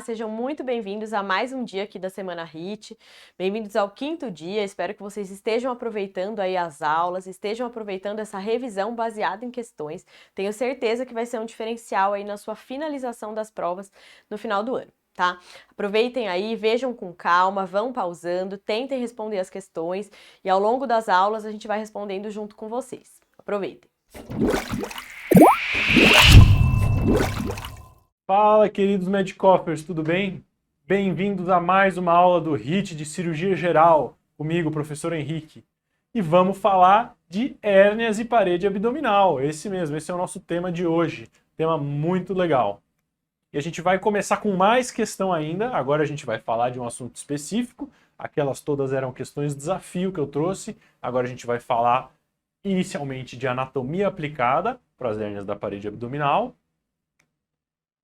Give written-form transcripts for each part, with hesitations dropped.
Sejam muito bem-vindos a mais um dia aqui da Semana HIT. Bem-vindos ao 5º dia, espero que vocês estejam aproveitando aí as aulas, estejam aproveitando essa revisão baseada em questões. Tenho certeza que vai ser um diferencial aí na sua finalização das provas no final do ano, tá? Aproveitem aí, vejam com calma, vão pausando, tentem responder as questões e ao longo das aulas a gente vai respondendo junto com vocês. Aproveitem! Fala, queridos Medicoffers, tudo bem? Bem-vindos a mais uma aula do HIT de Cirurgia Geral, comigo, professor Henrique. E vamos falar de hérnias e parede abdominal, esse mesmo, esse é o nosso tema de hoje, tema muito legal. E a gente vai começar com mais questão ainda, agora a gente vai falar de um assunto específico, aquelas todas eram questões desafio que eu trouxe, agora a gente vai falar inicialmente de anatomia aplicada para as hérnias da parede abdominal.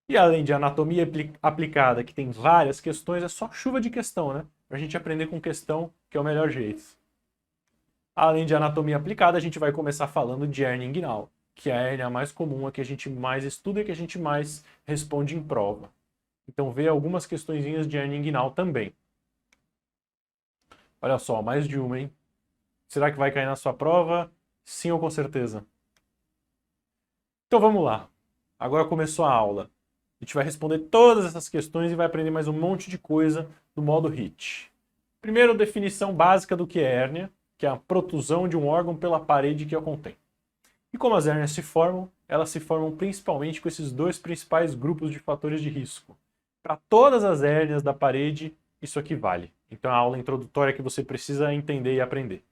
E além de anatomia aplicada, que tem várias questões, é só chuva de questão, né? Pra gente aprender com questão, que é o melhor jeito. Além de anatomia aplicada, a gente vai começar falando de hérnia inguinal, que é a hérnia mais comum, a que a gente mais estuda e que a gente mais responde em prova. Então vê algumas questõezinhas de hérnia inguinal também. Olha só, mais de uma, hein? Será que vai cair na sua prova? Sim ou com certeza? Então vamos lá. Agora começou a aula. A gente vai responder todas essas questões e vai aprender mais um monte de coisa do modo HIT. Primeiro, definição básica do que é hérnia, que é a protusão de um órgão pela parede que a contém. E como as hérnias se formam, elas se formam principalmente com esses dois principais grupos de fatores de risco. Para todas as hérnias da parede, isso aqui vale. Então é a aula introdutória que você precisa entender e aprender.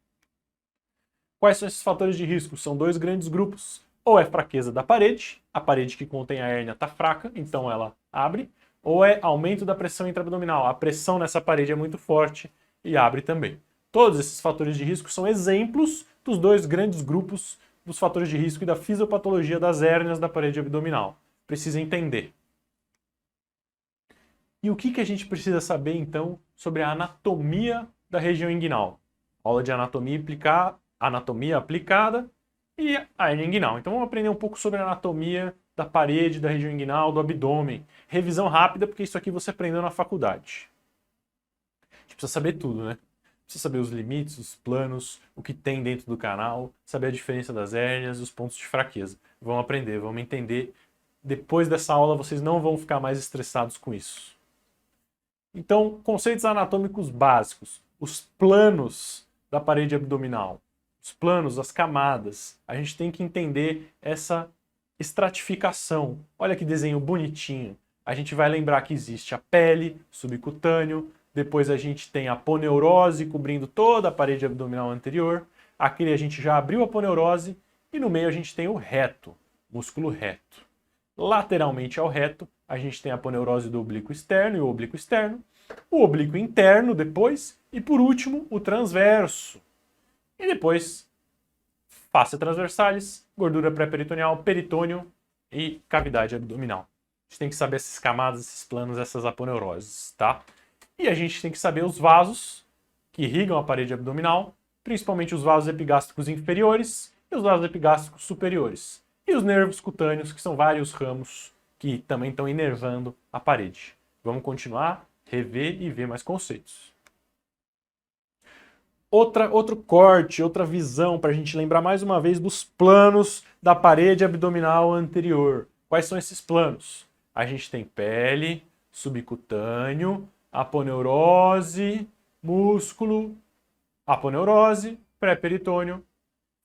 Quais são esses fatores de risco? São dois grandes grupos. Ou é fraqueza da parede, a parede que contém a hérnia está fraca, então ela abre, ou é aumento da pressão intraabdominal, a pressão nessa parede é muito forte e abre também. Todos esses fatores de risco são exemplos dos dois grandes grupos dos fatores de risco e da fisiopatologia das hérnias da parede abdominal. Precisa entender. E o que a gente precisa saber, então, sobre a anatomia da região inguinal? Aula de anatomia aplicada e a hérnia inguinal. Então vamos aprender um pouco sobre a anatomia da parede, da região inguinal, do abdômen. Revisão rápida, porque isso aqui você aprendeu na faculdade. A gente precisa saber tudo, né? Precisa saber os limites, os planos, o que tem dentro do canal, saber a diferença das hérnias e os pontos de fraqueza. Vamos aprender, vamos entender. Depois dessa aula vocês não vão ficar mais estressados com isso. Então, conceitos anatômicos básicos. Os planos da parede abdominal. Os planos, as camadas, a gente tem que entender essa estratificação. Olha que desenho bonitinho. A gente vai lembrar que existe a pele, subcutâneo, depois a gente tem a aponeurose cobrindo toda a parede abdominal anterior. Aqui a gente já abriu a aponeurose e no meio a gente tem o reto, músculo reto. Lateralmente ao reto, a gente tem a aponeurose do oblíquo externo e o oblíquo interno depois e por último o transverso. E depois, face transversalis, gordura pré-peritoneal, peritônio e cavidade abdominal. A gente tem que saber essas camadas, esses planos, essas aponeuroses, tá? E a gente tem que saber os vasos que irrigam a parede abdominal, principalmente os vasos epigástricos inferiores e os vasos epigástricos superiores. E os nervos cutâneos, que são vários ramos que também estão inervando a parede. Vamos continuar, rever e ver mais conceitos. Outro corte, outra visão para a gente lembrar mais uma vez dos planos da parede abdominal anterior. Quais são esses planos? A gente tem pele, subcutâneo, aponeurose, músculo, aponeurose, pré-peritônio,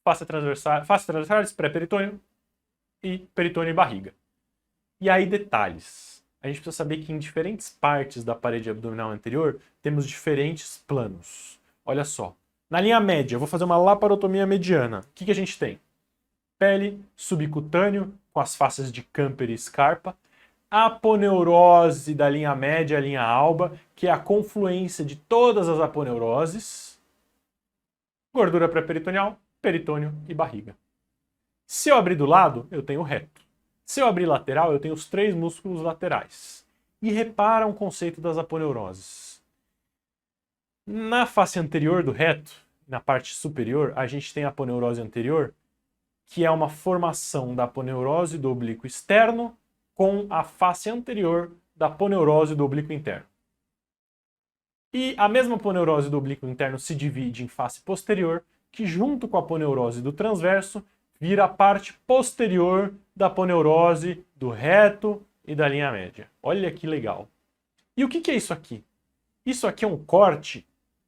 face transversalis, pré-peritônio e peritônio e barriga. E aí detalhes. A gente precisa saber que em diferentes partes da parede abdominal anterior temos diferentes planos. Olha só, na linha média, eu vou fazer uma laparotomia mediana. O que a gente tem? Pele, subcutâneo, com as faces de Camper e Scarpa. Aponeurose da linha média à linha alba, que é a confluência de todas as aponeuroses. Gordura pré-peritoneal, peritônio e barriga. Se eu abrir do lado, eu tenho reto. Se eu abrir lateral, eu tenho os 3 músculos laterais. E repara um conceito das aponeuroses. Na face anterior do reto, na parte superior, a gente tem a aponeurose anterior, que é uma formação da aponeurose do oblíquo externo com a face anterior da aponeurose do oblíquo interno. E a mesma aponeurose do oblíquo interno se divide em face posterior, que junto com a aponeurose do transverso, vira a parte posterior da aponeurose do reto e da linha média. Olha que legal. E o que é isso aqui? Isso aqui é um corte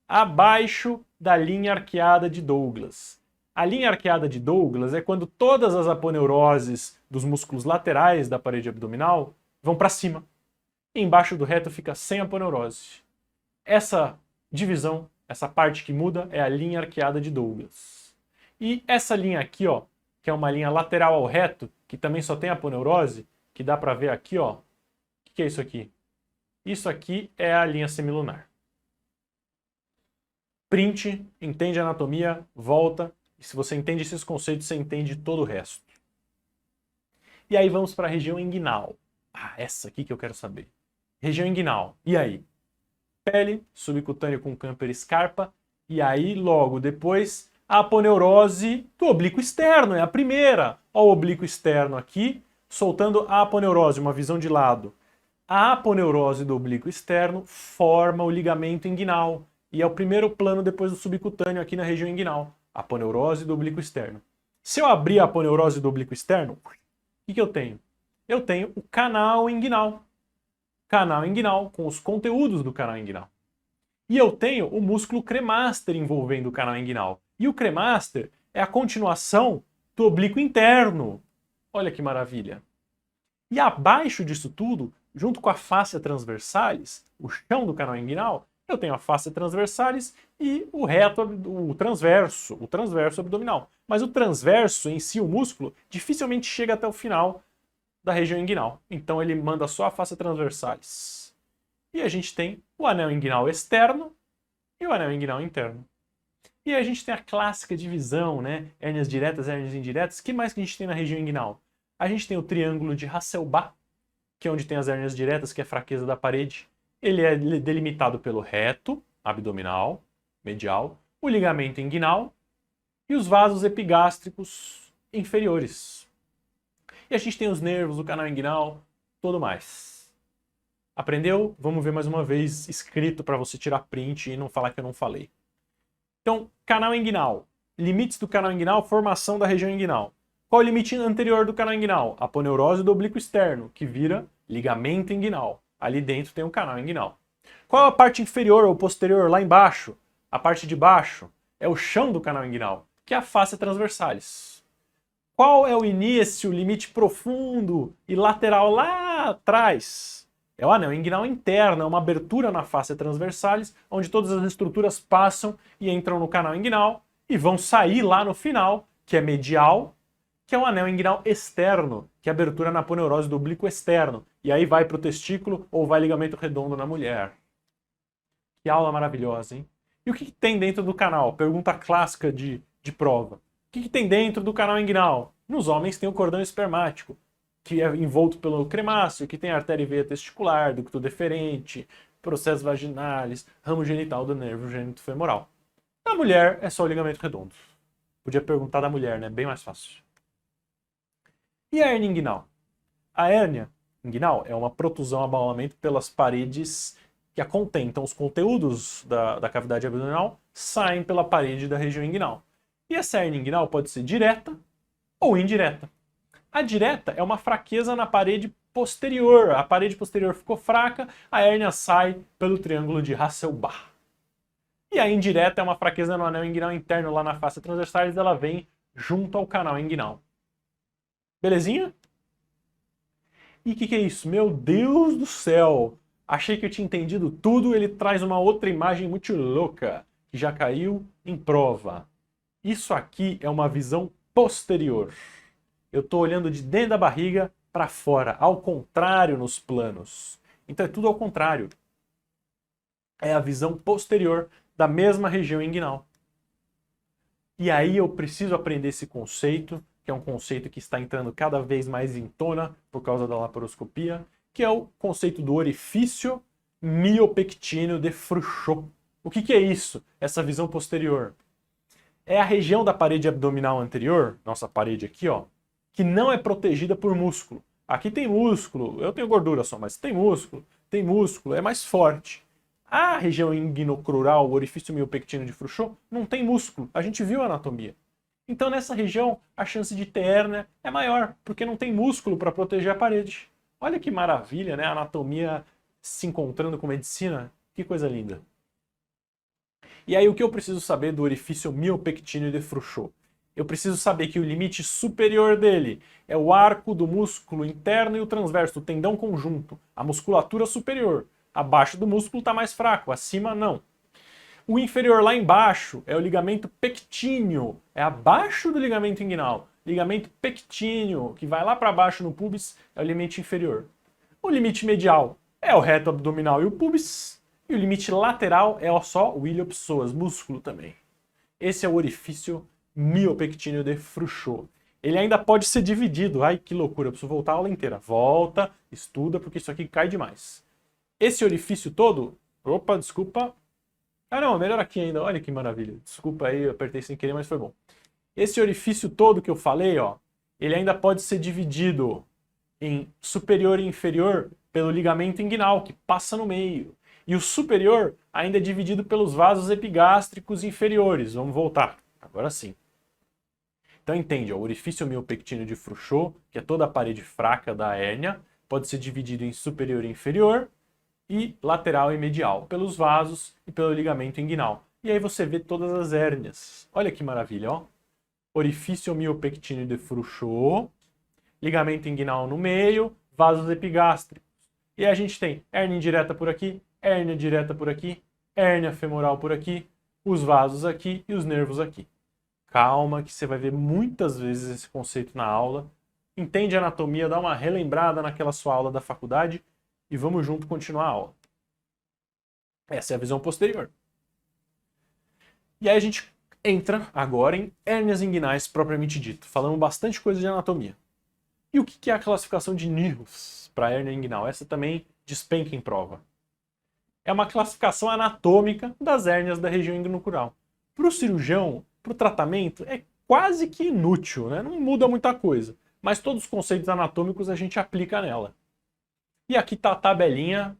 abaixo da linha arqueada de Douglas. A linha arqueada de Douglas é quando todas as aponeuroses dos músculos laterais da parede abdominal vão para cima. E embaixo do reto fica sem aponeurose. Essa divisão, essa parte que muda, é a linha arqueada de Douglas. E essa linha aqui, ó, que é uma linha lateral ao reto, que também só tem aponeurose, que dá para ver aqui, ó. O que é isso aqui? Isso aqui é a linha semilunar. Print, entende a anatomia, volta. E se você entende esses conceitos, você entende todo o resto. E aí vamos para a região inguinal. Ah, essa aqui que eu quero saber. Região inguinal. E aí? Pele, subcutâneo com camper scarpa. E aí, logo depois, a aponeurose do oblíquo externo. É a primeira. Olha o oblíquo externo aqui, soltando a aponeurose, uma visão de lado. A aponeurose do oblíquo externo forma o ligamento inguinal. E é o primeiro plano depois do subcutâneo aqui na região inguinal. Aponeurose do oblíquo externo. Se eu abrir a aponeurose do oblíquo externo, o que eu tenho? Eu tenho o canal inguinal. Canal inguinal com os conteúdos do canal inguinal. E eu tenho o músculo cremaster envolvendo o canal inguinal. E o cremaster é a continuação do oblíquo interno. Olha que maravilha. E abaixo disso tudo, junto com a fáscia transversalis, o chão do canal inguinal, eu tenho a fáscia transversalis e o reto, o transverso abdominal. Mas o transverso em si, o músculo, dificilmente chega até o final da região inguinal. Então ele manda só a fáscia transversalis. E a gente tem o anel inguinal externo e o anel inguinal interno. E a gente tem a clássica divisão, né? Hérnias diretas, hérnias indiretas. O que mais que a gente tem na região inguinal? A gente tem o triângulo de Hasselbalch, que é onde tem as hérnias diretas, que é a fraqueza da parede. Ele é delimitado pelo reto abdominal, medial, o ligamento inguinal e os vasos epigástricos inferiores. E a gente tem os nervos, o canal inguinal, tudo mais. Aprendeu? Vamos ver mais uma vez escrito para você tirar print e não falar que eu não falei. Então, canal inguinal. Limites do canal inguinal, formação da região inguinal. Qual é o limite anterior do canal inguinal? Aponeurose do oblíquo externo, que vira ligamento inguinal. Ali dentro tem um canal inguinal. Qual é a parte inferior ou posterior, lá embaixo? A parte de baixo é o chão do canal inguinal, que é a fáscia transversalis. Qual é o início, o limite profundo e lateral lá atrás? É o anel inguinal interno, é uma abertura na fáscia transversalis, onde todas as estruturas passam e entram no canal inguinal e vão sair lá no final, que é medial, que é o anel inguinal externo, que é a abertura na aponeurose do oblíquo externo. E aí vai para o testículo ou vai ligamento redondo na mulher. Que aula maravilhosa, hein? E o que tem dentro do canal? Pergunta clássica de prova. O que tem dentro do canal inguinal? Nos homens tem o cordão espermático, que é envolto pelo cremáceo, que tem artéria e veia testicular, ducto deferente, processos vaginais, ramo genital do nervo gênito femoral. Na mulher é só o ligamento redondo. Podia perguntar da mulher, né? Bem mais fácil. E a hérnia inguinal? A hérnia inguinal é uma protusão, abaulamento pelas paredes que a contém. Então os conteúdos da cavidade abdominal saem pela parede da região inguinal. E essa hérnia inguinal pode ser direta ou indireta. A direta é uma fraqueza na parede posterior. A parede posterior ficou fraca, a hérnia sai pelo triângulo de Hasselbalch. E a indireta é uma fraqueza no anel inguinal interno, lá na face transversalis, ela vem junto ao canal inguinal. Belezinha? E o que é isso? Meu Deus do céu! Achei que eu tinha entendido tudo, ele traz uma outra imagem muito louca, que já caiu em prova. Isso aqui é uma visão posterior. Eu estou olhando de dentro da barriga para fora, ao contrário nos planos. Então é tudo ao contrário. É a visão posterior da mesma região inguinal. E aí eu preciso aprender esse conceito, que é um conceito que está entrando cada vez mais em tona por causa da laparoscopia, que é o conceito do orifício miopectíneo de Frouchot. O que é isso? Essa visão posterior? É a região da parede abdominal anterior, nossa parede aqui, ó, que não é protegida por músculo. Aqui tem músculo, eu tenho gordura só, mas tem músculo, é mais forte. A região inguinocrural, o orifício miopectíneo de Frouchot, não tem músculo, a gente viu a anatomia. Então nessa região a chance de ter hérnia é maior, porque não tem músculo para proteger a parede. Olha que maravilha, né? A anatomia se encontrando com medicina, que coisa linda. E aí o que eu preciso saber do orifício miopectíneo de Frouchot? Eu preciso saber que o limite superior dele é o arco do músculo interno e o transverso, o tendão conjunto, a musculatura superior. Abaixo do músculo está mais fraco, acima não. O inferior lá embaixo é o ligamento pectíneo, é abaixo do ligamento inguinal. Ligamento pectíneo, que vai lá para baixo no pubis, é o limite inferior. O limite medial é o reto abdominal e o pubis. E o limite lateral é só o iliopsoas, músculo também. Esse é o orifício miopectíneo de Frouchot. Ele ainda pode ser dividido. Ai, que loucura, eu preciso voltar a aula inteira. Volta, estuda, porque isso aqui cai demais. Esse orifício todo... Opa, desculpa. Ah não, melhor aqui ainda. Olha que maravilha. Desculpa aí, eu apertei sem querer, mas foi bom. Esse orifício todo que eu falei, ó, ele ainda pode ser dividido em superior e inferior pelo ligamento inguinal, que passa no meio. E o superior ainda é dividido pelos vasos epigástricos inferiores. Vamos voltar. Agora sim. Então entende, ó, o orifício miopectíneo de Frouchot, que é toda a parede fraca da hérnia, pode ser dividido em superior e inferior, e lateral e medial, pelos vasos e pelo ligamento inguinal. E aí você vê todas as hérnias. Olha que maravilha, ó. Orifício miopectíneo de Frouchot, ligamento inguinal no meio, vasos epigástricos. E aí a gente tem hérnia indireta por aqui, hérnia direta por aqui, hérnia femoral por aqui, os vasos aqui e os nervos aqui. Calma que você vai ver muitas vezes esse conceito na aula. Entende a anatomia, dá uma relembrada naquela sua aula da faculdade e vamos junto continuar a aula. Essa é a visão posterior. E aí a gente entra agora em hérnias inguinais propriamente dito. Falamos bastante coisa de anatomia. E o que é a classificação de Nihus para hérnia inguinal? Essa também despenca em prova. É uma classificação anatômica das hérnias da região inguinocrural. Para o cirurgião, para o tratamento, é quase que inútil, né? Não muda muita coisa. Mas todos os conceitos anatômicos a gente aplica nela. E aqui está a tabelinha,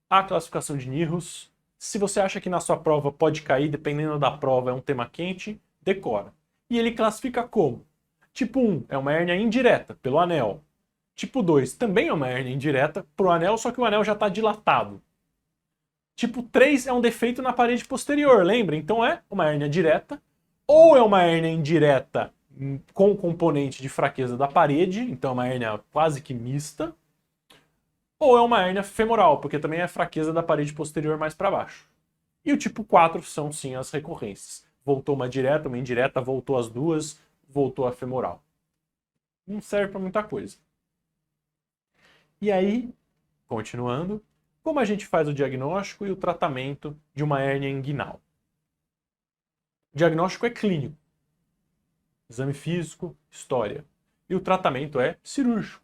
a classificação de Nihus. Se você acha que na sua prova pode cair, dependendo da prova, é um tema quente, decora. E ele classifica como? Tipo 1 é uma hérnia indireta, pelo anel. Tipo 2 também é uma hérnia indireta, pro anel, só que o anel já está dilatado. Tipo 3 é um defeito na parede posterior, lembra? Então é uma hérnia direta, ou é uma hérnia indireta com componente de fraqueza da parede, então é uma hérnia quase que mista, ou é uma hérnia femoral, porque também é fraqueza da parede posterior mais para baixo. E o tipo 4 são sim as recorrências. Voltou uma direta, uma indireta, voltou as duas, voltou a femoral. Não serve para muita coisa. E aí, continuando, como a gente faz o diagnóstico e o tratamento de uma hérnia inguinal? O diagnóstico é clínico. Exame físico, história. E o tratamento é cirúrgico.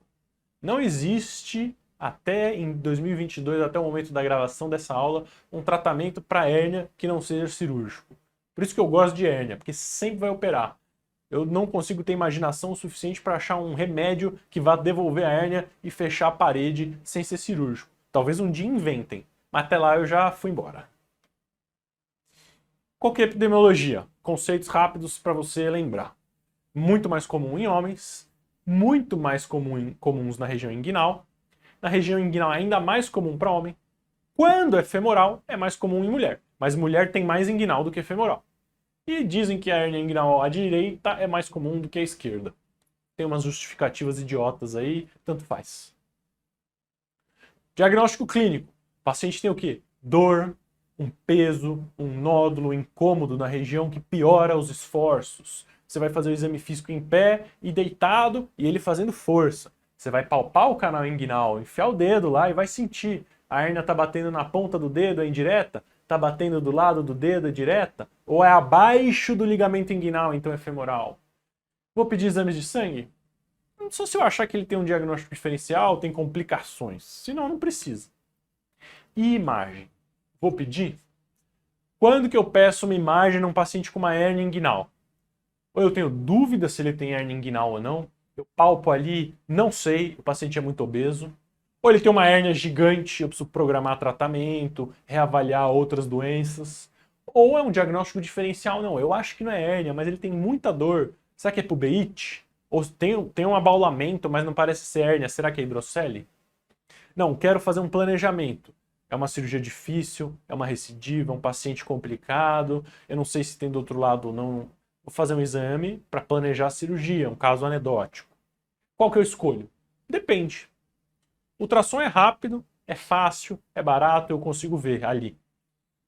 Não existe, até em 2022, até o momento da gravação dessa aula, um tratamento para hérnia que não seja cirúrgico. Por isso que eu gosto de hérnia, porque sempre vai operar. Eu não consigo ter imaginação suficiente para achar um remédio que vá devolver a hérnia e fechar a parede sem ser cirúrgico. Talvez um dia inventem, mas até lá eu já fui embora. Qual que é a epidemiologia? Conceitos rápidos para você lembrar. Muito mais comum em homens, muito mais comuns na região inguinal. Na região inguinal ainda mais comum para homem. Quando é femoral, é mais comum em mulher, mas mulher tem mais inguinal do que femoral. E dizem que a hérnia inguinal à direita é mais comum do que a esquerda. Tem umas justificativas idiotas aí, tanto faz. Diagnóstico clínico. O paciente tem o quê? Dor, um peso, um nódulo, um incômodo na região que piora os esforços. Você vai fazer o exame físico em pé e deitado e ele fazendo força. Você vai palpar o canal inguinal, enfiar o dedo lá e vai sentir. A hérnia está batendo na ponta do dedo, é indireta? Está batendo do lado do dedo, é direta? Ou é abaixo do ligamento inguinal, então é femoral? Vou pedir exames de sangue? Só se eu achar que ele tem um diagnóstico diferencial, tem complicações. Senão, não precisa. E imagem? Vou pedir? Quando que eu peço uma imagem num paciente com uma hérnia inguinal? Ou eu tenho dúvida se ele tem hérnia inguinal ou não, Eu palpo ali, não sei, o paciente é muito obeso. Ou ele tem uma hérnia gigante, eu preciso programar tratamento, reavaliar outras doenças. Ou é um diagnóstico diferencial, não, eu acho que não é hérnia, mas ele tem muita dor. Será que é pubeite? Ou tem um abaulamento, mas não parece ser hérnia, será que é hidrocele? Não, quero fazer um planejamento. É uma cirurgia difícil, é uma recidiva, é um paciente complicado, eu não sei se tem do outro lado ou não. Vou fazer um exame para planejar a cirurgia, um caso anedótico. Qual que eu escolho? Depende. O ultrassom é rápido, é fácil, é barato, eu consigo ver ali.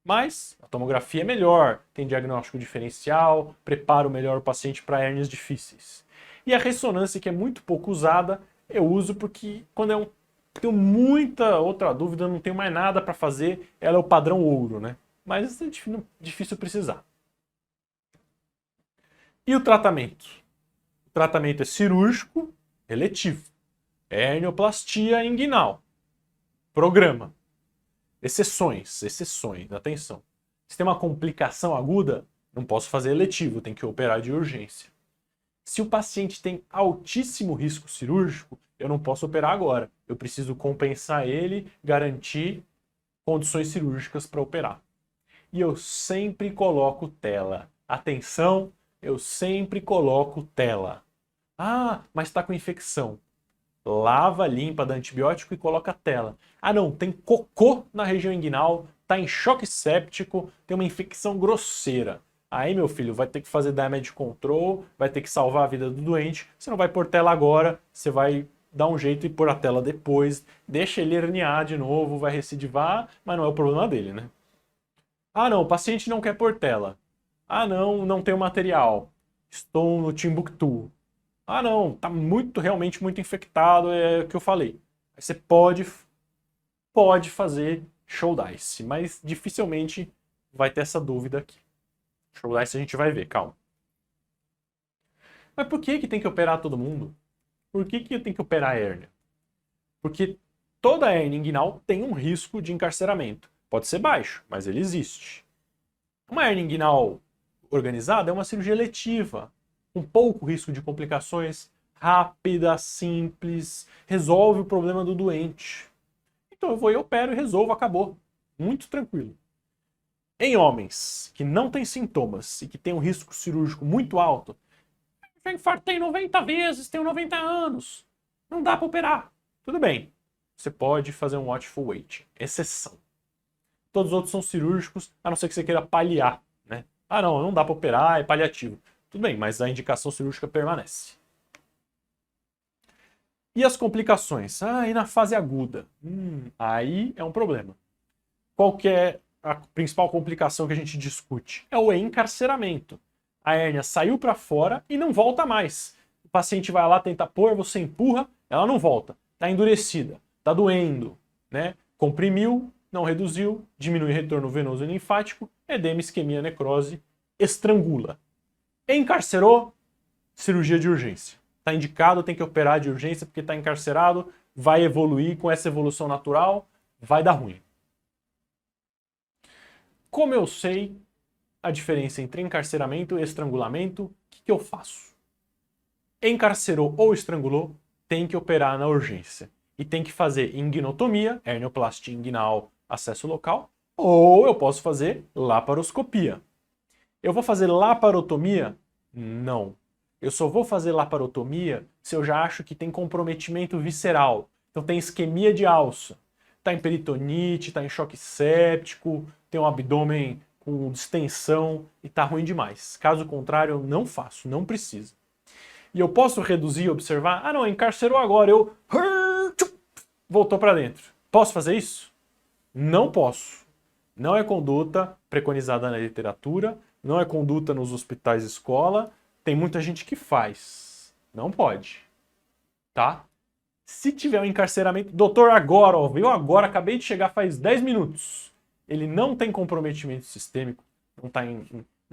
Mas a tomografia é melhor, tem diagnóstico diferencial, preparo melhor o paciente para hérnias difíceis. E a ressonância, que é muito pouco usada, eu uso porque quando tenho muita outra dúvida, não tenho mais nada para fazer, ela é o padrão ouro, né? Mas é difícil precisar. E o tratamento? O tratamento é cirúrgico, eletivo. Hernioplastia inguinal. Programa. Exceções, atenção. Se tem uma complicação aguda, não posso fazer eletivo, tem que operar de urgência. Se o paciente tem altíssimo risco cirúrgico, eu não posso operar agora. Eu preciso compensar ele, garantir condições cirúrgicas para operar. E eu sempre coloco tela. Atenção, eu sempre coloco tela. Ah, mas está com infecção. Lava, limpa, dá antibiótico e coloca tela. Ah não, tem cocô na região inguinal, tá em choque séptico, tem uma infecção grosseira. Aí, meu filho, vai ter que fazer damage control, vai ter que salvar a vida do doente. Você não vai pôr tela agora, você vai dar um jeito e pôr a tela depois. Deixa ele herniar de novo, vai recidivar, mas não é o problema dele, né? Ah não, o paciente não quer pôr tela. Ah não, não tem o material. Estou no Timbuktu. Ah não, tá realmente muito infectado, é o que eu falei. Aí você pode fazer show dice, mas dificilmente vai ter essa dúvida aqui. Show dice a gente vai ver, calma. Mas por que tem que operar todo mundo? Por que eu tenho que operar a hérnia? Porque toda hérnia inguinal tem um risco de encarceramento. Pode ser baixo, mas ele existe. Uma hérnia inguinal organizada é uma cirurgia letiva, com pouco risco de complicações, rápida, simples, resolve o problema do doente. Então eu vou e opero e resolvo, acabou. Muito tranquilo. Em homens que não têm sintomas e que têm um risco cirúrgico muito alto, já infartei 90 vezes, tenho 90 anos, não dá para operar. Tudo bem, você pode fazer um watchful wait, exceção. Todos os outros são cirúrgicos, a não ser que você queira paliar, né? Ah não dá para operar, é paliativo. Tudo bem, mas a indicação cirúrgica permanece. E as complicações? Ah, e na fase aguda? Aí é um problema. Qual que é a principal complicação que a gente discute? É o encarceramento. A hérnia saiu para fora e não volta mais. O paciente vai lá tentar pôr, você empurra, ela não volta. Está endurecida, está doendo, né? Comprimiu, não reduziu, diminui retorno venoso e linfático, edema, isquemia, necrose, estrangula. Encarcerou, cirurgia de urgência. Está indicado, tem que operar de urgência porque está encarcerado, vai evoluir com essa evolução natural, vai dar ruim. Como eu sei a diferença entre encarceramento e estrangulamento, o que eu faço? Encarcerou ou estrangulou, tem que operar na urgência. E tem que fazer inguinotomia, hernioplastia inguinal, acesso local, ou eu posso fazer laparoscopia. Eu vou fazer laparotomia? Não. Eu só vou fazer laparotomia se eu já acho que tem comprometimento visceral. Então tem isquemia de alça, está em peritonite, está em choque séptico, tem um abdômen com distensão e está ruim demais. Caso contrário, eu não faço, não precisa. E eu posso reduzir e observar, ah não, encarcerou agora, eu voltou para dentro. Posso fazer isso? Não posso. Não é conduta preconizada na literatura, não é conduta nos hospitais escola, tem muita gente que faz. Não pode. Tá? Se tiver um encarceramento, doutor, agora, ó, viu agora, acabei de chegar faz 10 minutos. Ele não tem comprometimento sistêmico, não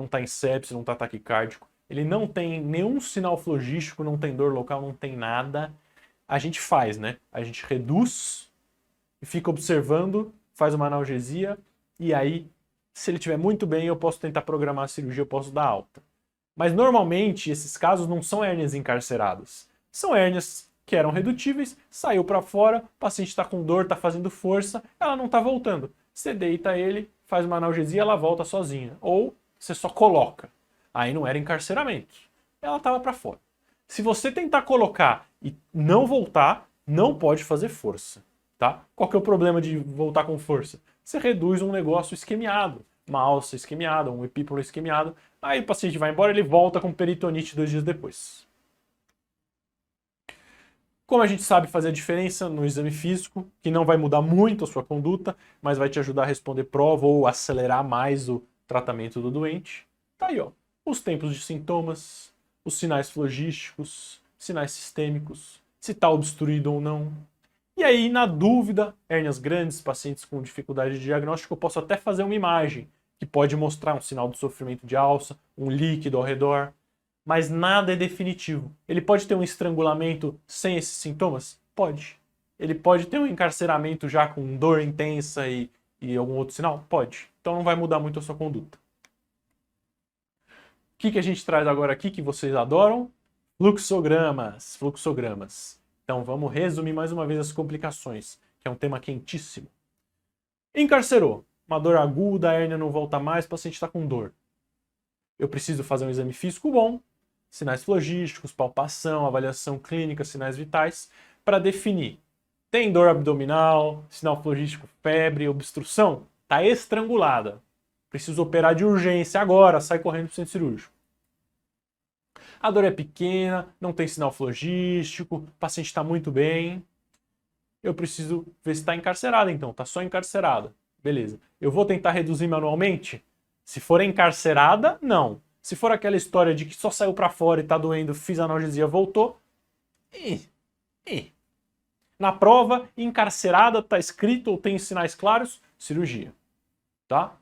tá em sepse, não tá taquicárdico, ele não tem nenhum sinal flogístico, não tem dor local, não tem nada. A gente faz, né? A gente reduz e fica observando, faz uma analgesia e aí, se ele estiver muito bem, eu posso tentar programar a cirurgia, eu posso dar alta. Mas normalmente esses casos não são hérnias encarceradas. São hérnias que eram redutíveis, saiu para fora, o paciente está com dor, está fazendo força, ela não está voltando. Você deita ele, faz uma analgesia, ela volta sozinha. Ou você só coloca. Aí não era encarceramento. Ela estava para fora. Se você tentar colocar e não voltar, não pode fazer força. Tá? Qual que é o problema de voltar com força? Você reduz um negócio isquemiado, uma alça isquemiada, um epípolo isquemiado, aí o paciente vai embora, ele volta com peritonite 2 dias depois. Como a gente sabe fazer a diferença no exame físico, que não vai mudar muito a sua conduta, mas vai te ajudar a responder prova ou acelerar mais o tratamento do doente, tá aí, ó, os tempos de sintomas, os sinais flogísticos, sinais sistêmicos, se está obstruído ou não. E aí, na dúvida, hérnias grandes, pacientes com dificuldade de diagnóstico, eu posso até fazer uma imagem que pode mostrar um sinal de sofrimento de alça, um líquido ao redor, mas nada é definitivo. Ele pode ter um estrangulamento sem esses sintomas? Pode. Ele pode ter um encarceramento já com dor intensa e algum outro sinal? Pode. Então não vai mudar muito a sua conduta. O que a gente traz agora aqui que vocês adoram? Fluxogramas. Fluxogramas. Então vamos resumir mais uma vez as complicações, que é um tema quentíssimo. Encarcerou. Uma dor aguda, a hérnia não volta mais, o paciente está com dor. Eu preciso fazer um exame físico bom, sinais flogísticos, palpação, avaliação clínica, sinais vitais, para definir. Tem dor abdominal, sinal flogístico, febre, obstrução? Está estrangulada. Preciso operar de urgência agora, sai correndo para o centro cirúrgico. A dor é pequena, não tem sinal flogístico, o paciente está muito bem. Eu preciso ver se está encarcerada então, está só encarcerada. Beleza. Eu vou tentar reduzir manualmente? Se for encarcerada, não. Se for aquela história de que só saiu para fora e está doendo, fiz analgesia, voltou. Na prova, encarcerada, está escrito ou tem sinais claros, cirurgia. Tá?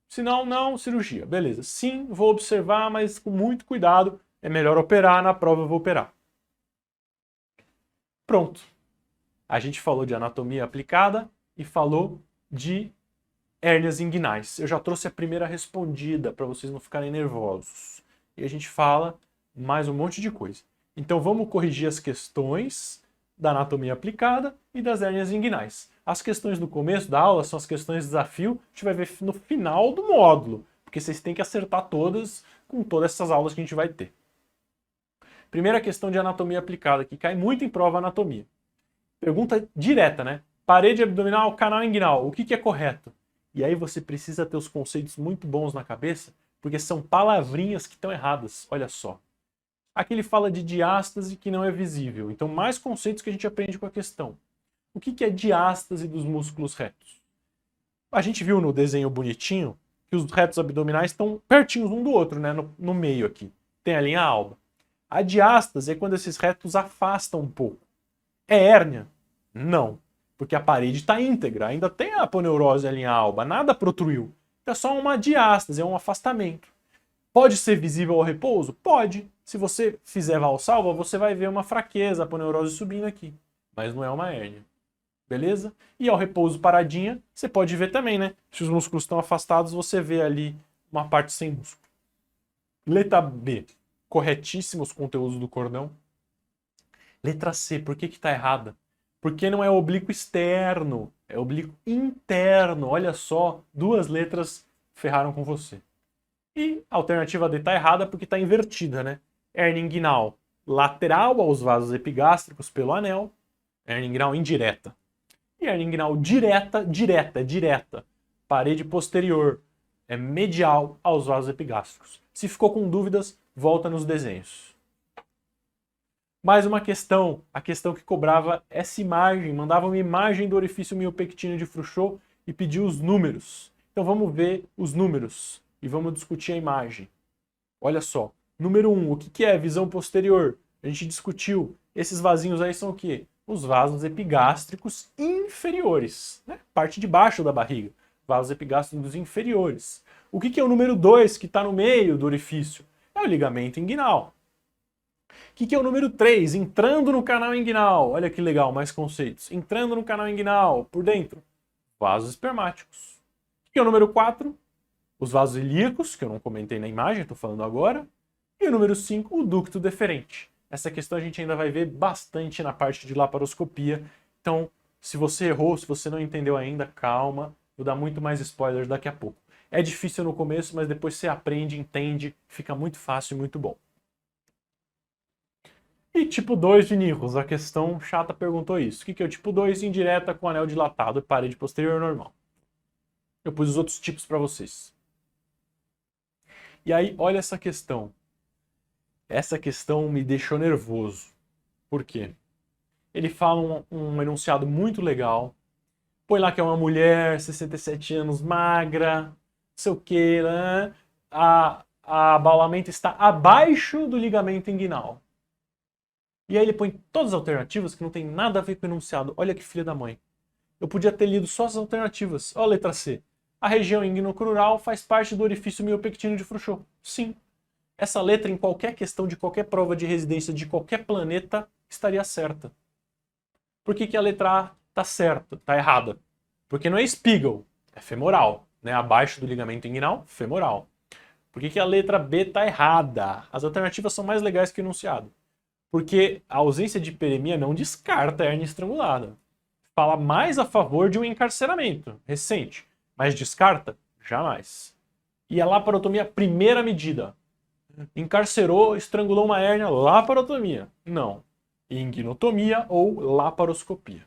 Se não, não, cirurgia. Beleza. Sim, vou observar, mas com muito cuidado. É melhor operar, na prova eu vou operar. Pronto. A gente falou de anatomia aplicada e falou de hérnias inguinais. Eu já trouxe a primeira respondida para vocês não ficarem nervosos. E a gente fala mais um monte de coisa. Então vamos corrigir as questões da anatomia aplicada e das hérnias inguinais. As questões do começo da aula são as questões de desafio, a gente vai ver no final do módulo, porque vocês têm que acertar todas com todas essas aulas que a gente vai ter. Primeira questão de anatomia aplicada, que cai muito em prova anatomia. Pergunta direta, né? Parede abdominal, canal inguinal, o que é correto? E aí você precisa ter os conceitos muito bons na cabeça, porque são palavrinhas que estão erradas, olha só. Aqui ele fala de diástase que não é visível, então mais conceitos que a gente aprende com a questão. O que é diástase dos músculos retos? A gente viu no desenho bonitinho que os retos abdominais estão pertinhos um do outro, né? No meio aqui. Tem a linha alba. A diástase é quando esses retos afastam um pouco. É hérnia? Não, porque a parede está íntegra, ainda tem a aponeurose e a linha alba, nada protruiu. É só uma diástase, é um afastamento. Pode ser visível ao repouso? Pode. Se você fizer valsalva, você vai ver uma fraqueza, a aponeurose subindo aqui, mas não é uma hérnia. Beleza? E ao repouso paradinha, você pode ver também, né? Se os músculos estão afastados, você vê ali uma parte sem músculo. Letra B. Corretíssimos conteúdos do cordão. Letra C. Por que está errada? Porque não é oblíquo externo, é oblíquo interno. Olha só, duas letras ferraram com você. E a alternativa D está errada porque está invertida, né? Hérnia inguinal lateral aos vasos epigástricos pelo anel. Hérnia inguinal indireta. E hérnia inguinal direta. Parede posterior, é medial aos vasos epigástricos. Se ficou com dúvidas, volta nos desenhos. Mais uma questão, a questão que cobrava essa imagem, mandava uma imagem do orifício miopectíneo de Frouchot e pediu os números. Então vamos ver os números e vamos discutir a imagem. Olha só, número 1, o que é visão posterior? A gente discutiu, esses vasinhos aí são o quê? Os vasos epigástricos inferiores, né? Parte de baixo da barriga, vasos epigástricos inferiores. O que é o número 2 que está no meio do orifício? É o ligamento inguinal. O que é o número 3? Entrando no canal inguinal. Olha que legal, mais conceitos. Entrando no canal inguinal, por dentro, vasos espermáticos. O que é o número 4? Os vasos ilíacos, que eu não comentei na imagem, estou falando agora. E o número 5, o ducto deferente. Essa questão a gente ainda vai ver bastante na parte de laparoscopia. Então, se você errou, se você não entendeu ainda, calma, vou dar muito mais spoilers daqui a pouco. É difícil no começo, mas depois você aprende, entende, fica muito fácil e muito bom. E tipo 2 de Nichols, a questão chata perguntou isso. O que é o tipo 2? Indireta com anel dilatado e parede posterior normal. Eu pus os outros tipos para vocês. E aí, olha essa questão. Essa questão me deixou nervoso. Por quê? Ele fala um enunciado muito legal. Põe lá que é uma mulher, 67 anos, magra, não sei o que, né? A abalamento está abaixo do ligamento inguinal. E aí ele põe todas as alternativas que não tem nada a ver com o enunciado. Olha que filha da mãe. Eu podia ter lido só as alternativas. Olha a letra C. A região inguinocrural faz parte do orifício miopectino de Frouchot. Sim. Essa letra, em qualquer questão de qualquer prova de residência de qualquer planeta, estaria certa. Por que a letra A está certa, está errada? Porque não é Spiegel, é femoral. Né? Abaixo do ligamento inguinal, femoral. Por que a letra B está errada? As alternativas são mais legais que o enunciado. Porque a ausência de hiperemia não descarta a hérnia estrangulada. Fala mais a favor de um encarceramento recente, mas descarta? Jamais. E a laparotomia, primeira medida. Encarcerou, estrangulou uma hérnia, laparotomia. Não. Inguinotomia ou laparoscopia.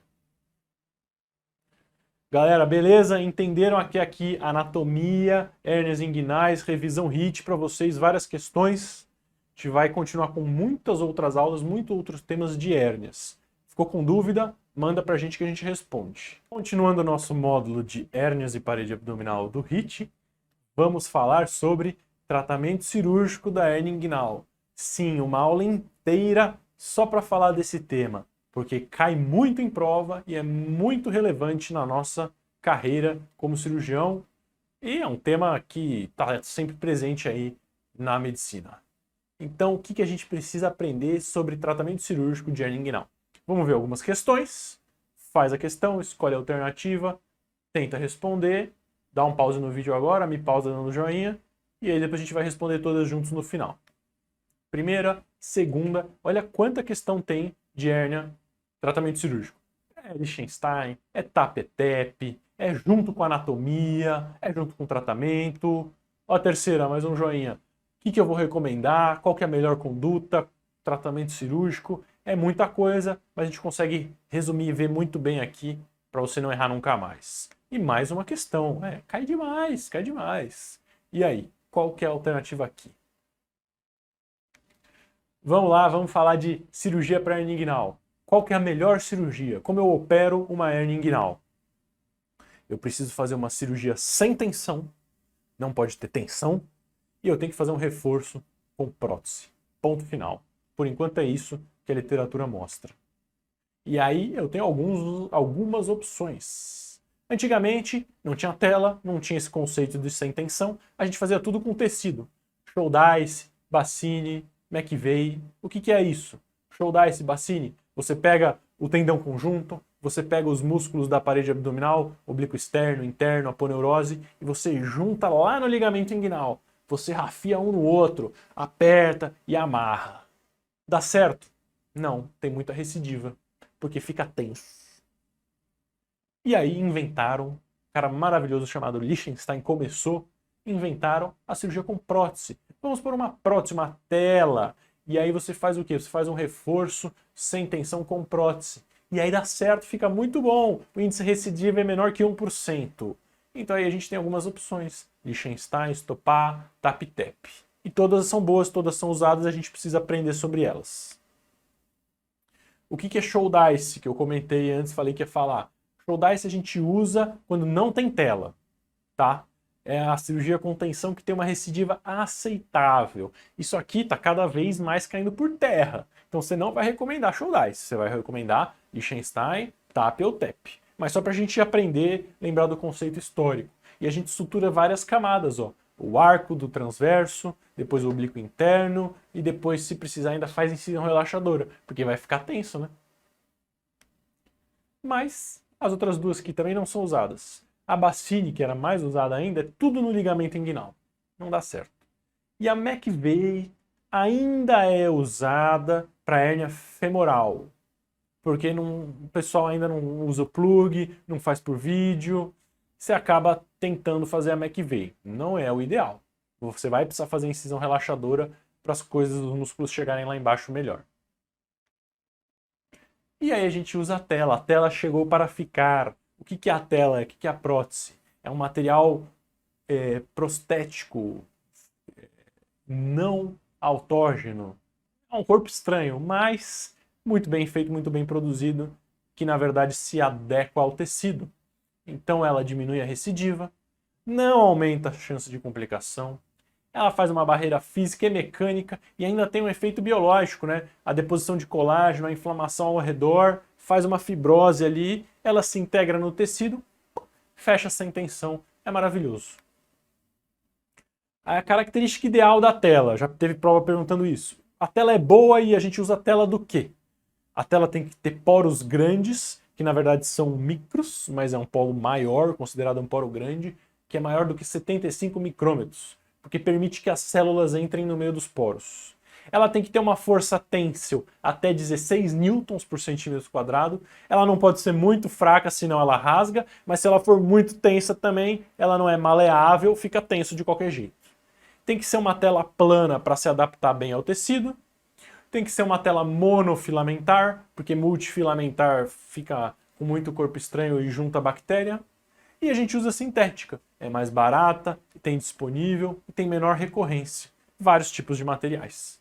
Galera, beleza? Entenderam aqui anatomia, hérnias inguinais, revisão HIT para vocês, várias questões. A gente vai continuar com muitas outras aulas, muitos outros temas de hérnias. Ficou com dúvida? Manda pra gente que a gente responde. Continuando o nosso módulo de hérnias e parede abdominal do HIT, vamos falar sobre tratamento cirúrgico da hérnia inguinal. Sim, uma aula inteira só para falar desse tema, porque cai muito em prova e é muito relevante na nossa carreira como cirurgião e é um tema que está sempre presente aí na medicina. Então, o que a gente precisa aprender sobre tratamento cirúrgico de hérnia inguinal? Vamos ver algumas questões, faz a questão, escolhe a alternativa, tenta responder, dá um pause no vídeo agora, me pausa dando joinha, e aí depois a gente vai responder todas juntos no final. Primeira, segunda, olha quanta questão tem de hérnia tratamento cirúrgico. É Liechtenstein, é TAP, é junto com anatomia, é junto com tratamento. Ó, a terceira, mais um joinha. O que eu vou recomendar? Qual que é a melhor conduta? Tratamento cirúrgico? É muita coisa, mas a gente consegue resumir e ver muito bem aqui para você não errar nunca mais. E mais uma questão, cai demais, cai demais. E aí, qual que é a alternativa aqui? Vamos lá, vamos falar de cirurgia para hérnia inguinal. Qual que é a melhor cirurgia? Como eu opero uma hérnia inguinal? Eu preciso fazer uma cirurgia sem tensão, não pode ter tensão, e eu tenho que fazer um reforço com prótese. Ponto final. Por enquanto é isso que a literatura mostra. E aí eu tenho algumas opções. Antigamente não tinha tela, não tinha esse conceito de sem tensão, a gente fazia tudo com tecido. Shouldice, Bassini, McVeigh. O que é isso? Shouldice, Bassini, você pega o tendão conjunto, você pega os músculos da parede abdominal, oblíquo externo, interno, aponeurose, e você junta lá no ligamento inguinal. Você rafia um no outro, aperta e amarra. Dá certo? Não, tem muita recidiva, porque fica tenso. E aí inventaram, um cara maravilhoso chamado Liechtenstein inventaram a cirurgia com prótese. Vamos pôr uma prótese, uma tela, e aí você faz o quê? Você faz um reforço sem tensão com prótese. E aí dá certo, fica muito bom. O índice recidivo é menor que 1%. Então aí a gente tem algumas opções. Liechtenstein, Stopar, TAP. E todas são boas, todas são usadas, a gente precisa aprender sobre elas. O que é Shouldice, que eu comentei antes, falei que ia falar. Shouldice a gente usa quando não tem tela, tá? É a cirurgia com tensão que tem uma recidiva aceitável. Isso aqui está cada vez mais caindo por terra. Então você não vai recomendar Shouldice, você vai recomendar Liechtenstein, TAP ou TEP. Mas só para a gente aprender, lembrar do conceito histórico. E a gente estrutura várias camadas, ó. O arco do transverso, depois o oblíquo interno e depois, se precisar, ainda faz incisão relaxadora, porque vai ficar tenso, né? Mas as outras duas aqui também não são usadas. A Bassini, que era mais usada ainda, é tudo no ligamento inguinal. Não dá certo. E a McVeigh ainda é usada para hérnia femoral, porque o pessoal ainda não usa o plug, não faz por vídeo, você acaba tentando fazer a McVeigh. Não é o ideal. Você vai precisar fazer incisão relaxadora para as coisas dos músculos chegarem lá embaixo melhor. E aí a gente usa a tela. A tela chegou para ficar. O que é a tela? O que é a prótese? É um material prostético, não autógeno. É um corpo estranho, mas muito bem feito, muito bem produzido, que na verdade se adequa ao tecido. Então ela diminui a recidiva, não aumenta a chance de complicação, ela faz uma barreira física e mecânica e ainda tem um efeito biológico, né? A deposição de colágeno, a inflamação ao redor, faz uma fibrose ali, ela se integra no tecido, fecha sem tensão, é maravilhoso. A característica ideal da tela, já teve prova perguntando isso. A tela é boa e a gente usa a tela do quê? A tela tem que ter poros grandes, que na verdade são micros, mas é um poro maior, considerado um poro grande, que é maior do que 75 micrômetros, porque permite que as células entrem no meio dos poros. Ela tem que ter uma força têncil até 16 newtons por centímetro quadrado. Ela não pode ser muito fraca, senão ela rasga, mas se ela for muito tensa também, ela não é maleável, fica tenso de qualquer jeito. Tem que ser uma tela plana para se adaptar bem ao tecido. Tem que ser uma tela monofilamentar, porque multifilamentar fica com muito corpo estranho e junta bactéria. E a gente usa sintética. É mais barata, tem disponível e tem menor recorrência. Vários tipos de materiais.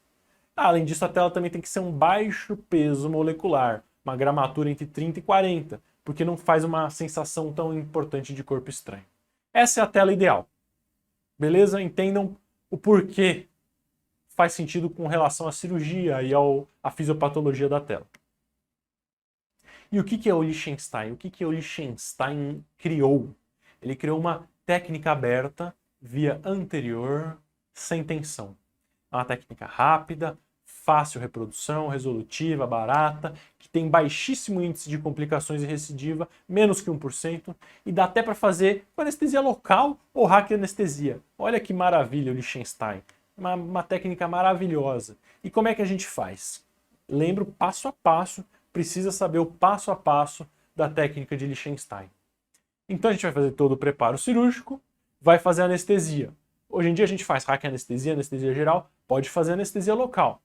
Além disso, a tela também tem que ser um baixo peso molecular, uma gramatura entre 30 e 40, porque não faz uma sensação tão importante de corpo estranho. Essa é a tela ideal. Beleza? Entendam o porquê faz sentido com relação à cirurgia e à fisiopatologia da tela. E o que é o Lichtenstein? O que o Lichtenstein criou? Ele criou uma técnica aberta, via anterior, sem tensão. É uma técnica rápida, fácil reprodução, resolutiva, barata, que tem baixíssimo índice de complicações e recidiva, menos que 1%, e dá até para fazer com anestesia local ou raquianestesia. Olha que maravilha o Lichtenstein. Uma técnica maravilhosa. E como é que a gente faz? Lembra o passo a passo, precisa saber o passo a passo da técnica de Lichtenstein. Então a gente vai fazer todo o preparo cirúrgico, vai fazer anestesia. Hoje em dia a gente faz raquianestesia, anestesia geral, pode fazer anestesia local.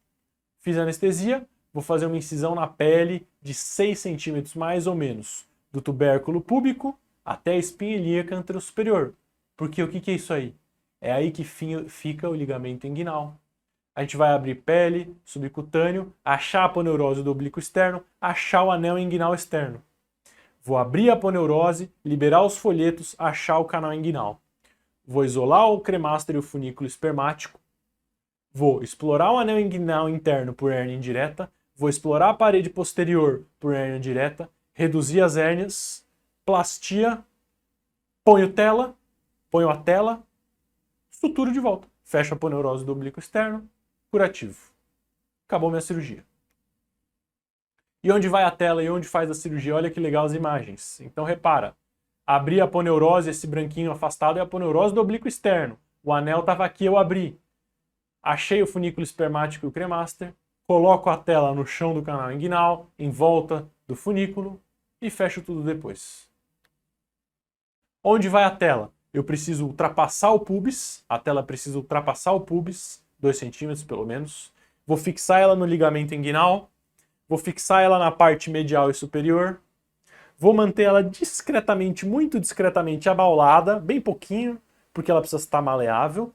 Fiz a anestesia, vou fazer uma incisão na pele de 6 centímetros mais ou menos, do tubérculo púbico até a espinha ilíaca anterosuperior. Porque o que é isso aí? É aí que fica o ligamento inguinal. A gente vai abrir pele, subcutâneo, achar a aponeurose do oblíquo externo, achar o anel inguinal externo. Vou abrir a aponeurose, liberar os folhetos, achar o canal inguinal. Vou isolar o cremaster e o funículo espermático. Vou explorar o anel inguinal interno por hérnia indireta. Vou explorar a parede posterior por hérnia direta. Reduzir as hérnias. Plastia. Ponho a tela. Suturo de volta. Fecho a aponeurose do oblíquo externo. Curativo. Acabou minha cirurgia. E onde vai a tela e onde faz a cirurgia? Olha que legal as imagens. Então repara. Abri a aponeurose, esse branquinho afastado é a aponeurose do oblíquo externo. O anel estava aqui, eu abri. Achei o funículo espermático e o cremaster. Coloco a tela no chão do canal inguinal, em volta do funículo e fecho tudo depois. Onde vai a tela? Eu preciso ultrapassar o pubis, a tela precisa ultrapassar o pubis, 2 centímetros pelo menos. Vou fixar ela no ligamento inguinal, vou fixar ela na parte medial e superior, vou manter ela discretamente, muito discretamente abaulada, bem pouquinho, porque ela precisa estar maleável,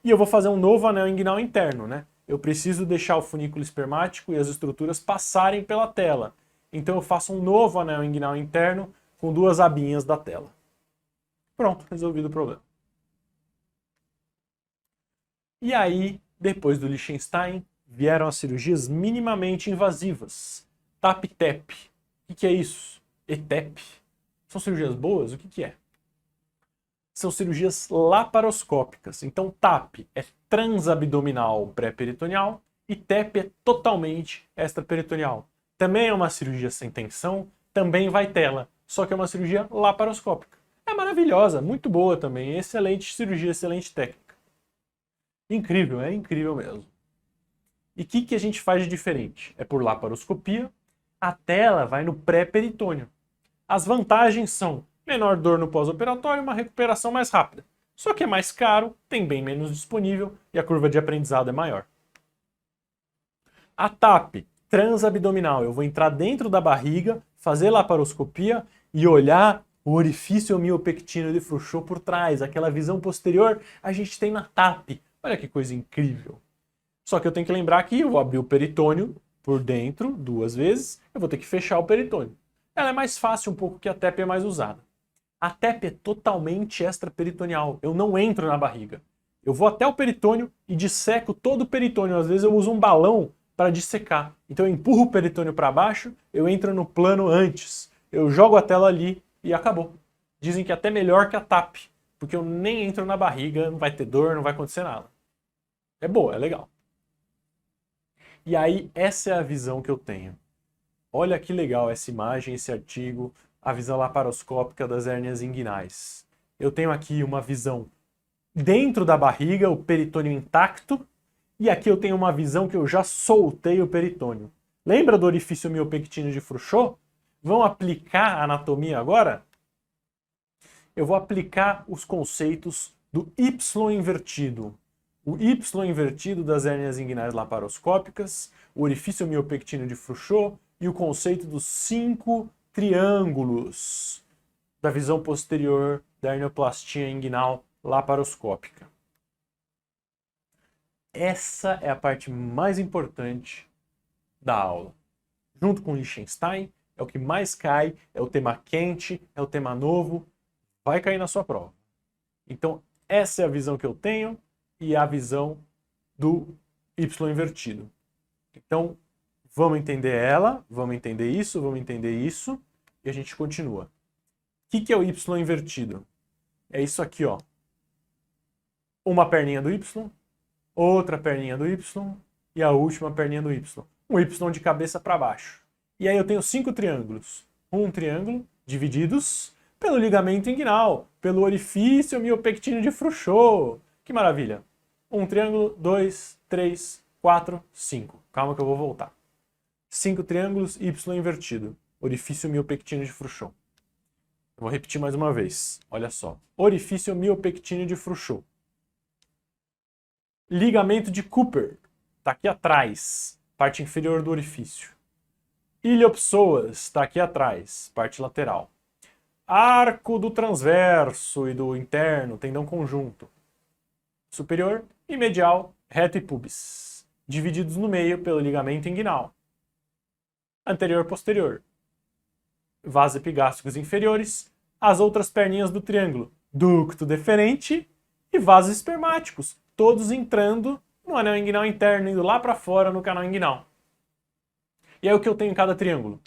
e eu vou fazer um novo anel inguinal interno, né? Eu preciso deixar o funículo espermático e as estruturas passarem pela tela. Então eu faço um novo anel inguinal interno com 2 abinhas da tela. Pronto, resolvido o problema. E aí, depois do Lichtenstein, vieram as cirurgias minimamente invasivas. TAP-TEP. O que é isso? ETEP. São cirurgias boas? O que é? São cirurgias laparoscópicas. Então, TAP é transabdominal pré-peritoneal e TEP é totalmente extraperitoneal. Também é uma cirurgia sem tensão, também vai tela, só que é uma cirurgia laparoscópica. É maravilhosa, muito boa também, excelente cirurgia, excelente técnica. Incrível, é incrível mesmo. E o que a gente faz de diferente? É por laparoscopia, a tela vai no pré-peritônio. As vantagens são menor dor no pós-operatório e uma recuperação mais rápida. Só que é mais caro, tem bem menos disponível e a curva de aprendizado é maior. A TAP, transabdominal, eu vou entrar dentro da barriga, fazer laparoscopia e olhar o orifício miopectíneo de Frouchot por trás, aquela visão posterior a gente tem na TAP. Olha que coisa incrível. Só que eu tenho que lembrar que eu vou abrir o peritônio por dentro 2 vezes, eu vou ter que fechar o peritônio. Ela é mais fácil um pouco que a TEP é mais usada. A TEP é totalmente extraperitoneal, eu não entro na barriga. Eu vou até o peritônio e disseco todo o peritônio. Às vezes eu uso um balão para dissecar. Então eu empurro o peritônio para baixo, eu entro no plano antes. Eu jogo a tela ali e acabou. Dizem que é até melhor que a TAP, porque eu nem entro na barriga, não vai ter dor, não vai acontecer nada. É boa, é legal. E aí, essa é a visão que eu tenho. Olha que legal essa imagem, esse artigo, a visão laparoscópica das hérnias inguinais. Eu tenho aqui uma visão dentro da barriga, o peritônio intacto, e aqui eu tenho uma visão que eu já soltei o peritônio. Lembra do orifício miopectíneo de Frouchot? Vão aplicar a anatomia agora? Eu vou aplicar os conceitos do Y invertido. O Y invertido das hérnias inguinais laparoscópicas, o orifício miopectíneo de Frouchot e o conceito dos 5 triângulos da visão posterior da hernioplastia inguinal laparoscópica. Essa é a parte mais importante da aula. Junto com Liechtenstein, é o que mais cai, é o tema quente, é o tema novo, vai cair na sua prova. Então, essa é a visão que eu tenho e a visão do Y invertido. Então, vamos entender ela, vamos entender isso, e a gente continua. O que é o Y invertido? É isso aqui, ó. Uma perninha do Y, outra perninha do Y e a última perninha do Y. Um Y de cabeça para baixo. E aí eu tenho 5 triângulos. Um triângulo divididos pelo ligamento inguinal, pelo orifício miopectíneo de Frouchot. Que maravilha! Um triângulo, 2, 3, 4, 5. Calma que eu vou voltar. 5 triângulos, Y invertido. Orifício miopectíneo de Frouchot. Vou repetir mais uma vez. Olha só. Orifício miopectíneo de Frouchot. Ligamento de Cooper. Está aqui atrás. Parte inferior do orifício. Iliopsoas. Está aqui atrás. Parte lateral. Arco do transverso e do interno. Tendão conjunto. Superior e medial. Reto e pubis. Divididos no meio pelo ligamento inguinal. Anterior e posterior. Vasos epigástricos inferiores, as outras perninhas do triângulo, ducto deferente e vasos espermáticos, todos entrando no anel inguinal interno, indo lá para fora no canal inguinal. E aí o que eu tenho em cada triângulo?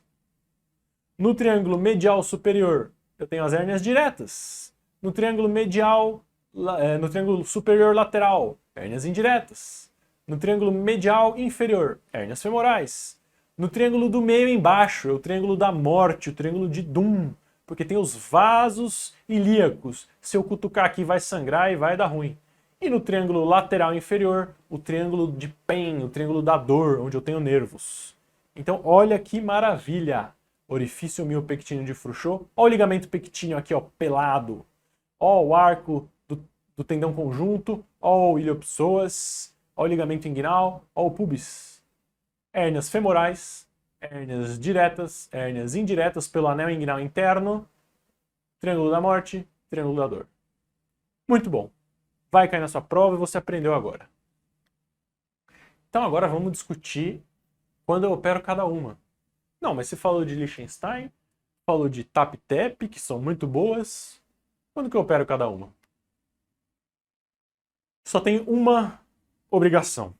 No triângulo medial superior, eu tenho as hérnias diretas. No triângulo no triângulo superior lateral, hérnias indiretas. No triângulo medial inferior, hérnias femorais. No triângulo do meio embaixo, é o triângulo da morte, o triângulo de Doom, porque tem os vasos ilíacos. Se eu cutucar aqui vai sangrar e vai dar ruim. E no triângulo lateral inferior, o triângulo de pain, o triângulo da dor, onde eu tenho nervos. Então olha que maravilha! Orifício miopectíneo de Frouchot. Olha o ligamento pectíneo aqui, ó, pelado. Olha o arco do tendão conjunto. Olha o iliopsoas. Olha o ligamento inguinal. Olha o pubis. Hérnias femorais, hérnias diretas, hérnias indiretas pelo anel inguinal interno, triângulo da morte, triângulo da dor. Muito bom. Vai cair na sua prova e você aprendeu agora. Então agora vamos discutir quando eu opero cada uma. Não, mas você falou de Liechtenstein, falou de TAP-TEP, que são muito boas. Quando que eu opero cada uma? Só tem uma obrigação.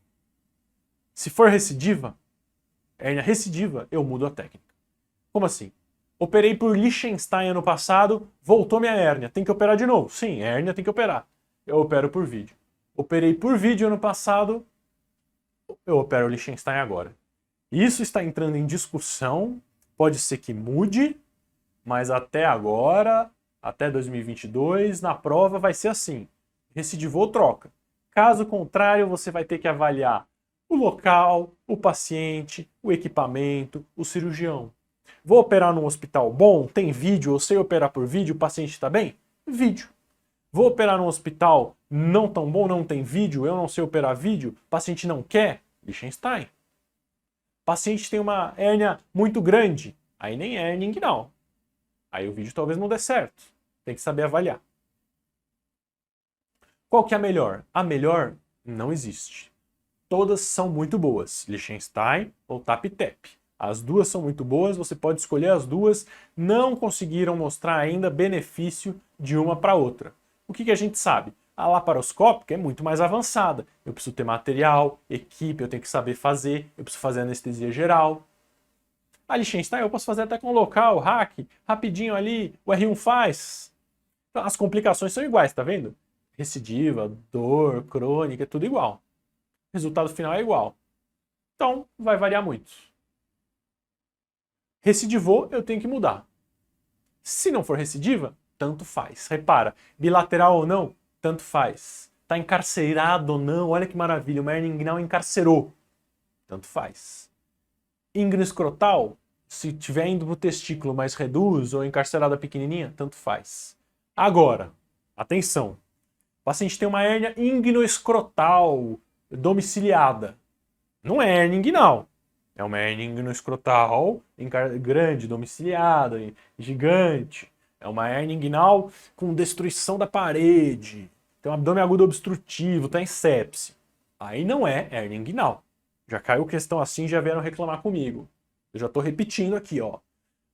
Se for recidiva, hérnia recidiva, eu mudo a técnica. Como assim? Operei por Liechtenstein ano passado, voltou minha hérnia. Tem que operar de novo? Sim, hérnia tem que operar. Eu opero por vídeo. Operei por vídeo ano passado, eu opero Liechtenstein agora. Isso está entrando em discussão, pode ser que mude, mas até agora, até 2022, na prova vai ser assim. Recidivou, troca. Caso contrário, você vai ter que avaliar O local, o paciente, o equipamento, o cirurgião. Vou operar num hospital bom? Tem vídeo? Eu sei operar por vídeo? O paciente está bem? Vídeo. Vou operar num hospital não tão bom? Não tem vídeo? Eu não sei operar vídeo? O paciente não quer? Liechtenstein. O paciente tem uma hérnia muito grande? Aí nem é hérnia inguinal. Aí o vídeo talvez não dê certo. Tem que saber avaliar. Qual que é a melhor? A melhor não existe. Todas são muito boas. Liechtenstein ou TAP-TEP. As duas são muito boas, você pode escolher as duas. Não conseguiram mostrar ainda benefício de uma para outra. O que a gente sabe? A laparoscópica é muito mais avançada. Eu preciso ter material, equipe, eu tenho que saber fazer, eu preciso fazer anestesia geral. A Liechtenstein eu posso fazer até com local, hack, rapidinho ali, o R1 faz. Então, as complicações são iguais, tá vendo? Recidiva, dor, crônica, é tudo igual. O resultado final é igual. Então, vai variar muito. Recidivou, eu tenho que mudar. Se não for recidiva, tanto faz. Repara, bilateral ou não, tanto faz. Tá encarcerado ou não, olha que maravilha, uma hernia inguinal encarcerou. Tanto faz. Íngano escrotal, se tiver indo pro testículo, mas reduz, ou encarcerada pequenininha, tanto faz. Agora, atenção. O paciente tem uma hérnia ingnoescrotal domiciliada. Não é hérnia inguinal. É uma hérnia ingnoescrotal grande, domiciliada, gigante. É uma hérnia inguinal com destruição da parede. Tem um abdômen agudo obstrutivo, está em sepse. Aí não é hérnia inguinal. Já caiu questão assim, já vieram reclamar comigo. Eu já estou repetindo aqui, ó.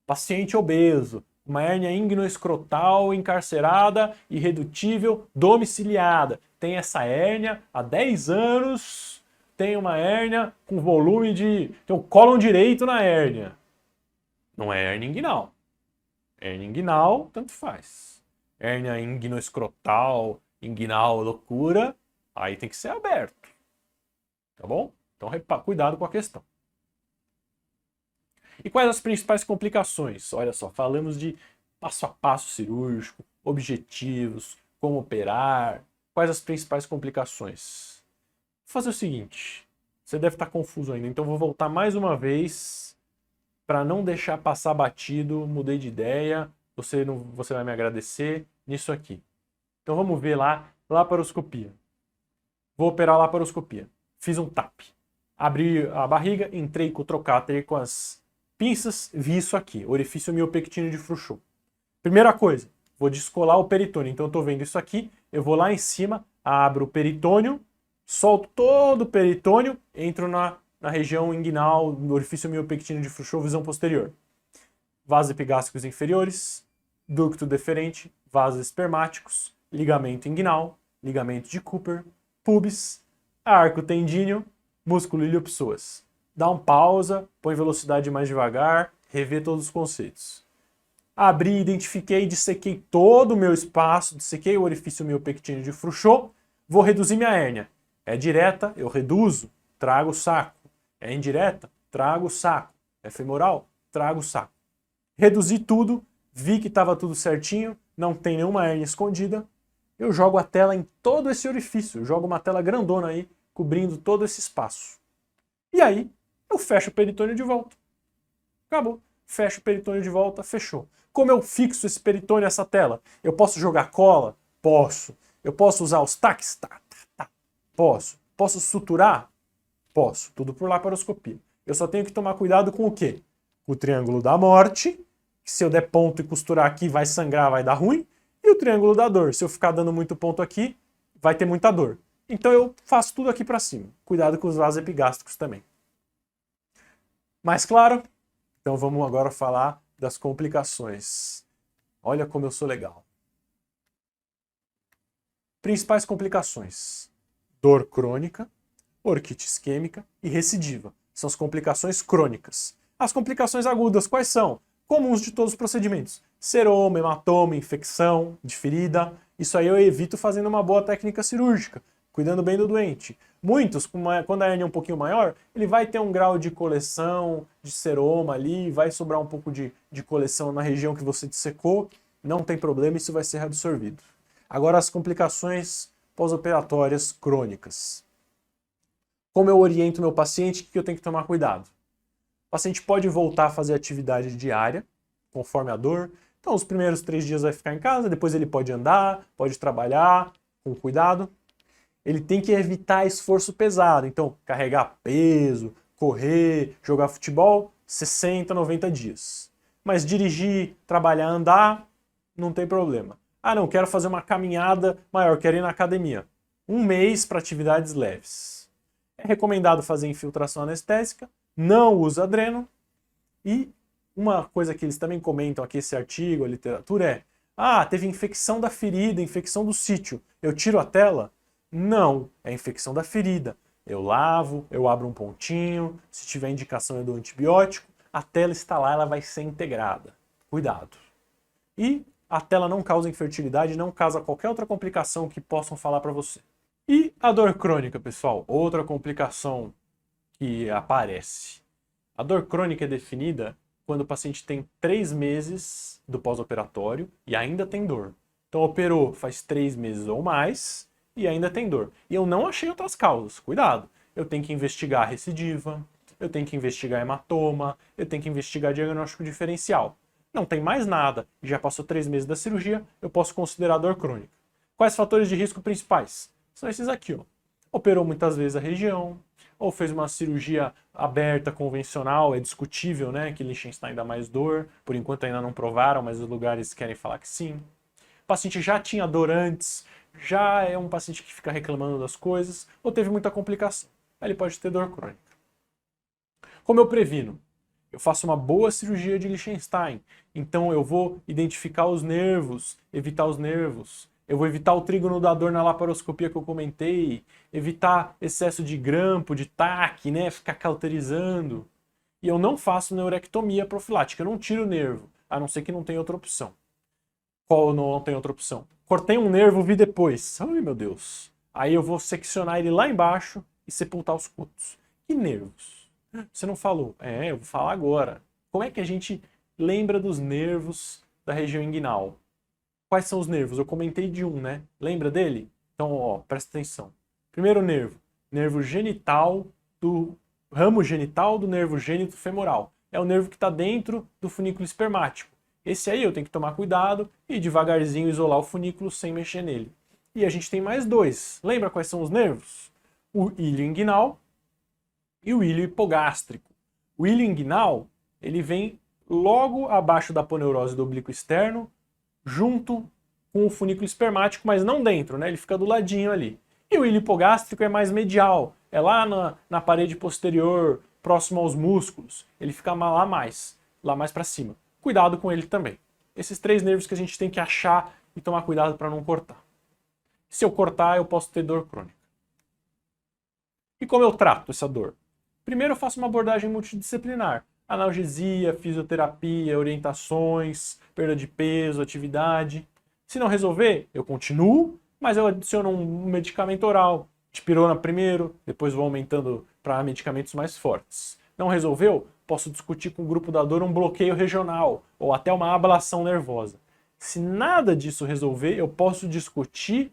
Paciente obeso, uma hérnia ingnoescrotal encarcerada, irredutível, domiciliada. Tem essa hérnia há 10 anos, tem uma hérnia com volume de... tem um cólon direito na hérnia. Não é hérnia inguinal. Hérnia inguinal, tanto faz. Hérnia ingnoescrotal, inguinal, loucura, aí tem que ser aberto. Tá bom? Então, cuidado com a questão. E quais as principais complicações? Olha só, falamos de passo a passo cirúrgico, objetivos, como operar. Quais as principais complicações? Vou fazer o seguinte, você deve estar confuso ainda, então vou voltar mais uma vez para não deixar passar batido, mudei de ideia, você vai me agradecer nisso aqui. Então vamos ver lá, laparoscopia. Vou operar a laparoscopia. Fiz um TAP. Abri a barriga, entrei com o trocáter com as pinças, vi isso aqui, orifício miopectíneo de Frouchot. Primeira coisa, vou descolar o peritônio. Então eu estou vendo isso aqui, eu vou lá em cima, abro o peritônio, solto todo o peritônio, entro na região inguinal, no orifício miopectíneo de Frouchot, visão posterior. Vasos epigástricos inferiores, ducto deferente, vasos espermáticos, ligamento inguinal, ligamento de Cooper, pubis, arco tendíneo, músculo iliopsoas. Dá um pausa, põe velocidade mais devagar, revê todos os conceitos. Abri, identifiquei, dissequei todo o meu espaço, dissequei o orifício miopectíneo de Frouchot, vou reduzir minha hérnia. É direta, eu reduzo, trago o saco. É indireta, trago o saco. É femoral, trago o saco. Reduzi tudo, vi que estava tudo certinho, não tem nenhuma hérnia escondida. Eu jogo a tela em todo esse orifício, eu jogo uma tela grandona aí, cobrindo todo esse espaço. E aí, eu fecho o peritônio de volta. Acabou. Fecho o peritônio de volta, fechou. Como eu fixo esse peritônio nessa tela? Eu posso jogar cola? Posso. Eu posso usar os taques? Tá. Posso. Posso suturar? Posso. Tudo por laparoscopia. Eu só tenho que tomar cuidado com o quê? O triângulo da morte, que se eu der ponto e costurar aqui vai sangrar, vai dar ruim. E o triângulo da dor. Se eu ficar dando muito ponto aqui, vai ter muita dor. Então eu faço tudo aqui para cima. Cuidado com os vasos epigástricos também. Mais claro? Então vamos agora falar das complicações. Olha como eu sou legal. Principais complicações: dor crônica, orquite isquêmica e recidiva. São as complicações crônicas. As complicações agudas quais são? Comuns de todos os procedimentos. Seroma, hematoma, infecção de ferida. Isso aí eu evito fazendo uma boa técnica cirúrgica, cuidando bem do doente. Muitos, quando a hérnia é um pouquinho maior, ele vai ter um grau de coleção, de seroma ali, vai sobrar um pouco de coleção na região que você dissecou, não tem problema, isso vai ser reabsorvido. Agora as complicações pós-operatórias crônicas. Como eu oriento meu paciente, o que eu tenho que tomar cuidado? O paciente pode voltar a fazer atividade diária, conforme a dor. Então, os primeiros 3 dias vai ficar em casa, depois ele pode andar, pode trabalhar com cuidado. Ele tem que evitar esforço pesado. Então, carregar peso, correr, jogar futebol, 60, 90 dias. Mas dirigir, trabalhar, andar, não tem problema. Ah, não, quero fazer uma caminhada maior, quero ir na academia. 1 mês para atividades leves. É recomendado fazer infiltração anestésica, não usa dreno. E uma coisa que eles também comentam aqui, esse artigo, a literatura, é: ah, teve infecção da ferida, infecção do sítio, eu tiro a tela? Não, é infecção da ferida. Eu lavo, eu abro um pontinho, se tiver indicação eu dou antibiótico, a tela está lá, ela vai ser integrada. Cuidado. E a tela não causa infertilidade, não causa qualquer outra complicação que possam falar para você. E a dor crônica, pessoal? Outra complicação que aparece. A dor crônica é definida quando o paciente tem 3 meses do pós-operatório e ainda tem dor. Então operou faz 3 meses ou mais e ainda tem dor. E eu não achei outras causas. Cuidado. Eu tenho que investigar a recidiva, eu tenho que investigar hematoma, eu tenho que investigar diagnóstico diferencial. Não tem mais nada, já passou 3 meses da cirurgia, eu posso considerar dor crônica. Quais fatores de risco principais? São esses aqui, ó. Operou muitas vezes a região, ou fez uma cirurgia aberta convencional, é discutível, né, que Liechtenstein dá mais dor, por enquanto ainda não provaram, mas os lugares querem falar que sim. O paciente já tinha dor antes, já é um paciente que fica reclamando das coisas, ou teve muita complicação. Aí ele pode ter dor crônica. Como eu previno? Eu faço uma boa cirurgia de Liechtenstein, então eu vou identificar os nervos, evitar os nervos. Eu vou evitar o trígono da dor na laparoscopia que eu comentei, evitar excesso de grampo, de TAC, né, ficar cauterizando. E eu não faço neurectomia profilática, eu não tiro o nervo, a não ser que não tenha outra opção. Qual não tem outra opção? Cortei um nervo, vi depois. Ai, meu Deus. Aí eu vou seccionar ele lá embaixo e sepultar os cutos. Que nervos? Você não falou. Eu vou falar agora. Como é que a gente lembra dos nervos da região inguinal? Quais são os nervos? Eu comentei de um, né? Lembra dele? Então, ó, presta atenção. Primeiro nervo, nervo genital do ramo genital do nervo gênito femoral. É o nervo que está dentro do funículo espermático. Esse aí eu tenho que tomar cuidado e devagarzinho isolar o funículo sem mexer nele. E a gente tem mais 2. Lembra quais são os nervos? O ilho inguinal e o ilho hipogástrico. O ilho inguinal, ele vem logo abaixo da aponeurose do oblíquo externo, junto com o funículo espermático, mas não dentro, né? Ele fica do ladinho ali. E o ilho hipogástrico é mais medial, é lá na parede posterior, próximo aos músculos. Ele fica lá mais para cima. Cuidado com ele também. Esses 3 nervos que a gente tem que achar e tomar cuidado para não cortar. Se eu cortar, eu posso ter dor crônica. E como eu trato essa dor? Primeiro eu faço uma abordagem multidisciplinar. Analgesia, fisioterapia, orientações, perda de peso, atividade. Se não resolver, eu continuo, mas eu adiciono um medicamento oral. Dipirona primeiro, depois vou aumentando para medicamentos mais fortes. Não resolveu? Posso discutir com o grupo da dor um bloqueio regional ou até uma ablação nervosa. Se nada disso resolver, eu posso discutir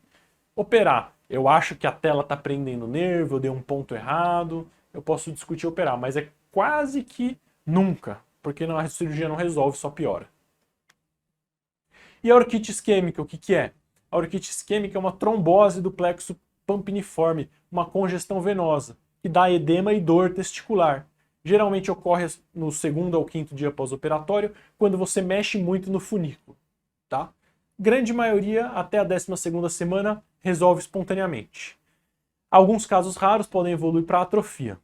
operar. Eu acho que a tela está prendendo o nervo, eu dei um ponto errado, eu posso discutir operar, mas é quase que nunca, porque a cirurgia não resolve, só piora. E a orquite isquêmica, o que é? A orquite isquêmica é uma trombose do plexo pampiniforme, uma congestão venosa, que dá edema e dor testicular. Geralmente ocorre no 2º ao 5º dia pós-operatório, quando você mexe muito no funículo. Tá? Grande maioria, até a 12ª semana, resolve espontaneamente. Alguns casos raros podem evoluir para atrofia.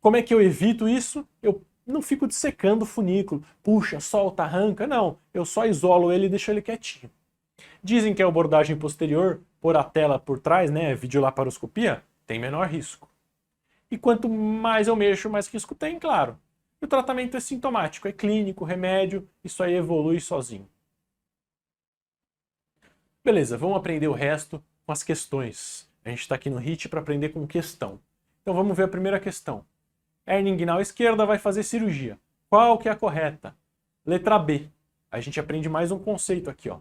Como é que eu evito isso? Eu não fico dissecando o funículo. Puxa, solta, arranca. Não, eu só isolo ele e deixo ele quietinho. Dizem que a abordagem posterior, por a tela por trás, né, videolaparoscopia, tem menor risco. E quanto mais eu mexo, mais risco tem, claro. E o tratamento é sintomático, é clínico, remédio, isso aí evolui sozinho. Beleza, vamos aprender o resto com as questões. A gente está aqui no HIT para aprender com questão. Então vamos ver a primeira questão. Hernia inguinal esquerda vai fazer cirurgia. Qual que é a correta? Letra B. A gente aprende mais um conceito aqui, ó.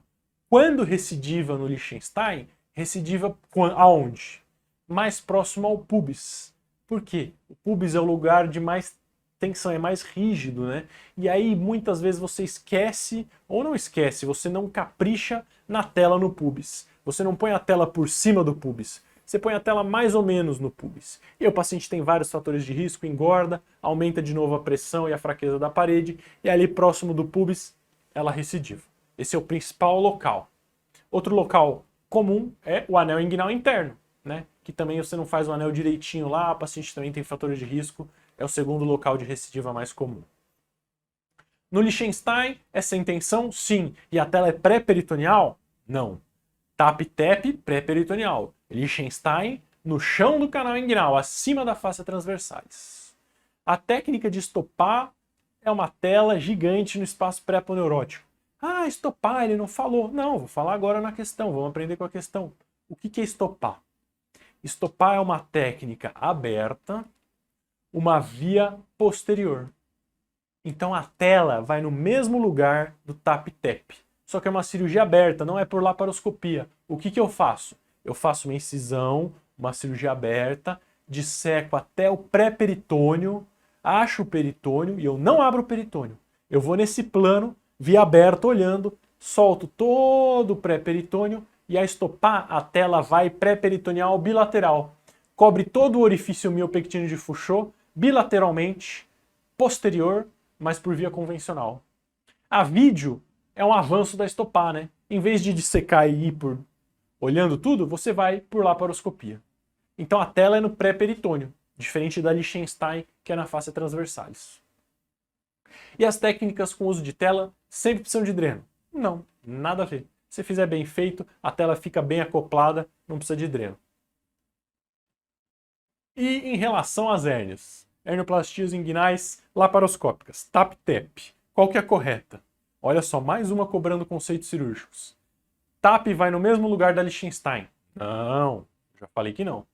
Quando recidiva no Liechtenstein, recidiva aonde? Mais próximo ao pubis. Por quê? O pubis é o lugar de mais tensão, é mais rígido, né? E aí muitas vezes você esquece, ou não esquece, você não capricha na tela no pubis. Você não põe a tela por cima do pubis. Você põe a tela mais ou menos no pubis. E o paciente tem vários fatores de risco, engorda, aumenta de novo a pressão e a fraqueza da parede, e ali próximo do pubis ela recidiva. Esse é o principal local. Outro local comum é o anel inguinal interno, né? Que também você não faz o anel direitinho lá, o paciente também tem fatores de risco, é o segundo local de recidiva mais comum. No Liechtenstein, é sem tensão? Sim. E a tela é pré-peritoneal? Não. TAP-TEP, pré-peritoneal. Liechtenstein, no chão do canal inguinal, acima da face transversalis. A técnica de estopar é uma tela gigante no espaço pré-aponeurótico. Ah, estopar, ele não falou. Não, vou falar agora na questão, vamos aprender com a questão. O que é estopar? Estopar é uma técnica aberta, uma via posterior. Então a tela vai no mesmo lugar do TAP-TEP. Só que é uma cirurgia aberta, não é por laparoscopia. O que eu faço? Eu faço uma incisão, uma cirurgia aberta, disseco até o pré-peritônio, acho o peritônio e eu não abro o peritônio. Eu vou nesse plano, via aberta, olhando, solto todo o pré-peritônio e a estopar a tela vai pré-peritoneal bilateral. Cobre todo o orifício miopectíneo de Fouchot, bilateralmente, posterior, mas por via convencional. A vídeo é um avanço da estopar, né? Em vez de dissecar e ir por olhando tudo, você vai por laparoscopia. Então a tela é no pré-peritônio, diferente da Liechtenstein, que é na face transversalis. E as técnicas com uso de tela sempre precisam de dreno? Não, nada a ver. Se fizer bem feito, a tela fica bem acoplada, não precisa de dreno. E em relação às hérnias? Hernoplastias inguinais laparoscópicas, TAP-TEP. Qual que é a correta? Olha só, mais uma cobrando conceitos cirúrgicos. TAP vai no mesmo lugar da Liechtenstein? Não, já falei que não.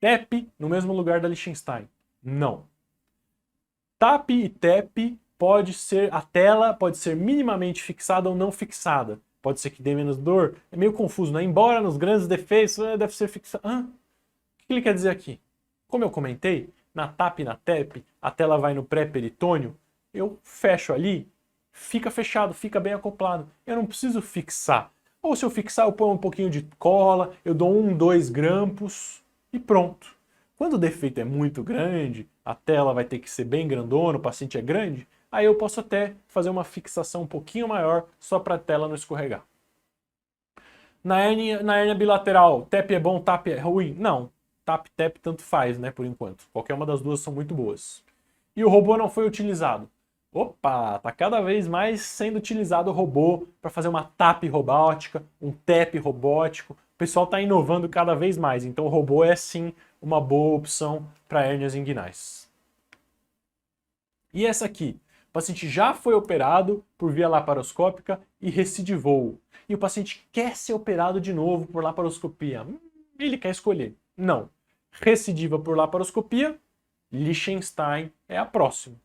TEP no mesmo lugar da Liechtenstein? Não. TAP e TEP a tela pode ser minimamente fixada ou não fixada. Pode ser que dê menos dor. É meio confuso, né? Embora nos grandes defeitos deve ser fixada. O que ele quer dizer aqui? Como eu comentei, na TAP e na TEP, a tela vai no pré-peritônio, eu fecho ali, fica fechado, fica bem acoplado. Eu não preciso fixar. Ou se eu fixar, eu ponho um pouquinho de cola, eu dou 1, 2 grampos e pronto. Quando o defeito é muito grande, a tela vai ter que ser bem grandona, o paciente é grande, aí eu posso até fazer uma fixação um pouquinho maior só para a tela não escorregar. Na hérnia bilateral, TEP é bom, TAP é ruim? Não. TAP, TEP, tanto faz, né, por enquanto. Qualquer uma das duas são muito boas. E o robô não foi utilizado. Opa, tá cada vez mais sendo utilizado o robô para fazer uma TAP robótica, um TEP robótico. O pessoal está inovando cada vez mais, então o robô é sim uma boa opção para hérnias inguinais. E essa aqui? O paciente já foi operado por via laparoscópica e recidivou. E o paciente quer ser operado de novo por laparoscopia. Ele quer escolher. Não. Recidiva por laparoscopia, Liechtenstein é a próxima.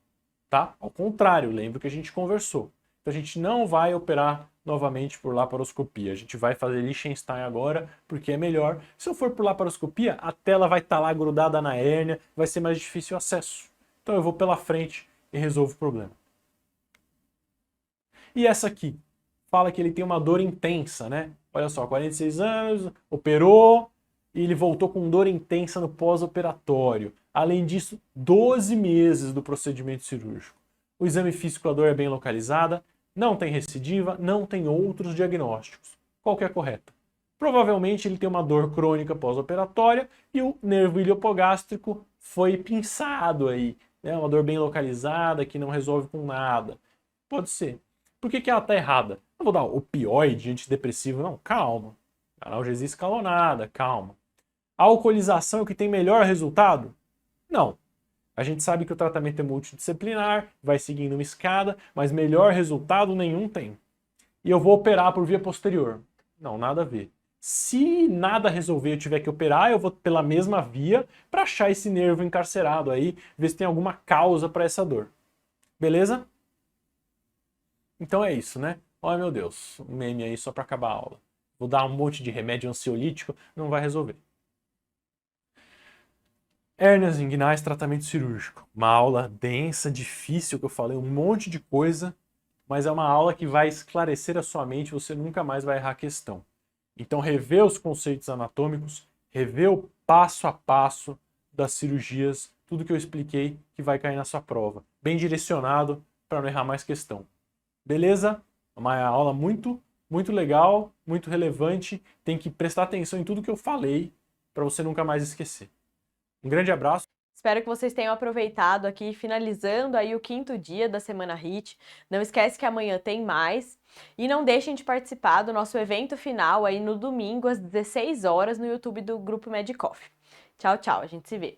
Tá? Ao contrário, lembra que a gente conversou. Então a gente não vai operar novamente por laparoscopia. A gente vai fazer Liechtenstein agora, porque é melhor. Se eu for por laparoscopia, a tela vai estar lá grudada na hérnia, vai ser mais difícil o acesso. Então eu vou pela frente e resolvo o problema. E essa aqui? Fala que ele tem uma dor intensa, né? Olha só, 46 anos, operou e ele voltou com dor intensa no pós-operatório. Além disso, 12 meses do procedimento cirúrgico. O exame físico, a dor é bem localizada, não tem recidiva, não tem outros diagnósticos. Qual que é a correta? Provavelmente ele tem uma dor crônica pós-operatória e o nervo iliopogástrico foi pinçado aí. Né? Uma dor bem localizada que não resolve com nada. Pode ser. Por que ela está errada? Não vou dar opioide, antidepressivo, não. Calma. Analgesia escalonada, calma. A alcoolização é o que tem melhor resultado? Não. A gente sabe que o tratamento é multidisciplinar, vai seguindo uma escada, mas melhor resultado nenhum tem. E eu vou operar por via posterior. Não, nada a ver. Se nada resolver, eu tiver que operar, eu vou pela mesma via para achar esse nervo encarcerado aí, ver se tem alguma causa para essa dor. Beleza? Então é isso, né? Ai meu Deus, um meme aí só para acabar a aula. Vou dar um monte de remédio ansiolítico, não vai resolver. Hérnias inguinais, tratamento cirúrgico. Uma aula densa, difícil, que eu falei um monte de coisa, mas é uma aula que vai esclarecer a sua mente, você nunca mais vai errar a questão. Então, rever os conceitos anatômicos, rever o passo a passo das cirurgias, tudo que eu expliquei que vai cair na sua prova. Bem direcionado para não errar mais questão. Beleza? Uma aula muito legal, muito relevante. Tem que prestar atenção em tudo que eu falei para você nunca mais esquecer. Um grande abraço. Espero que vocês tenham aproveitado aqui, finalizando aí o 5º dia da Semana HIIT. Não esquece que amanhã tem mais. E não deixem de participar do nosso evento final aí no domingo, às 16 horas, no YouTube do Grupo Medicoff. Tchau, tchau. A gente se vê.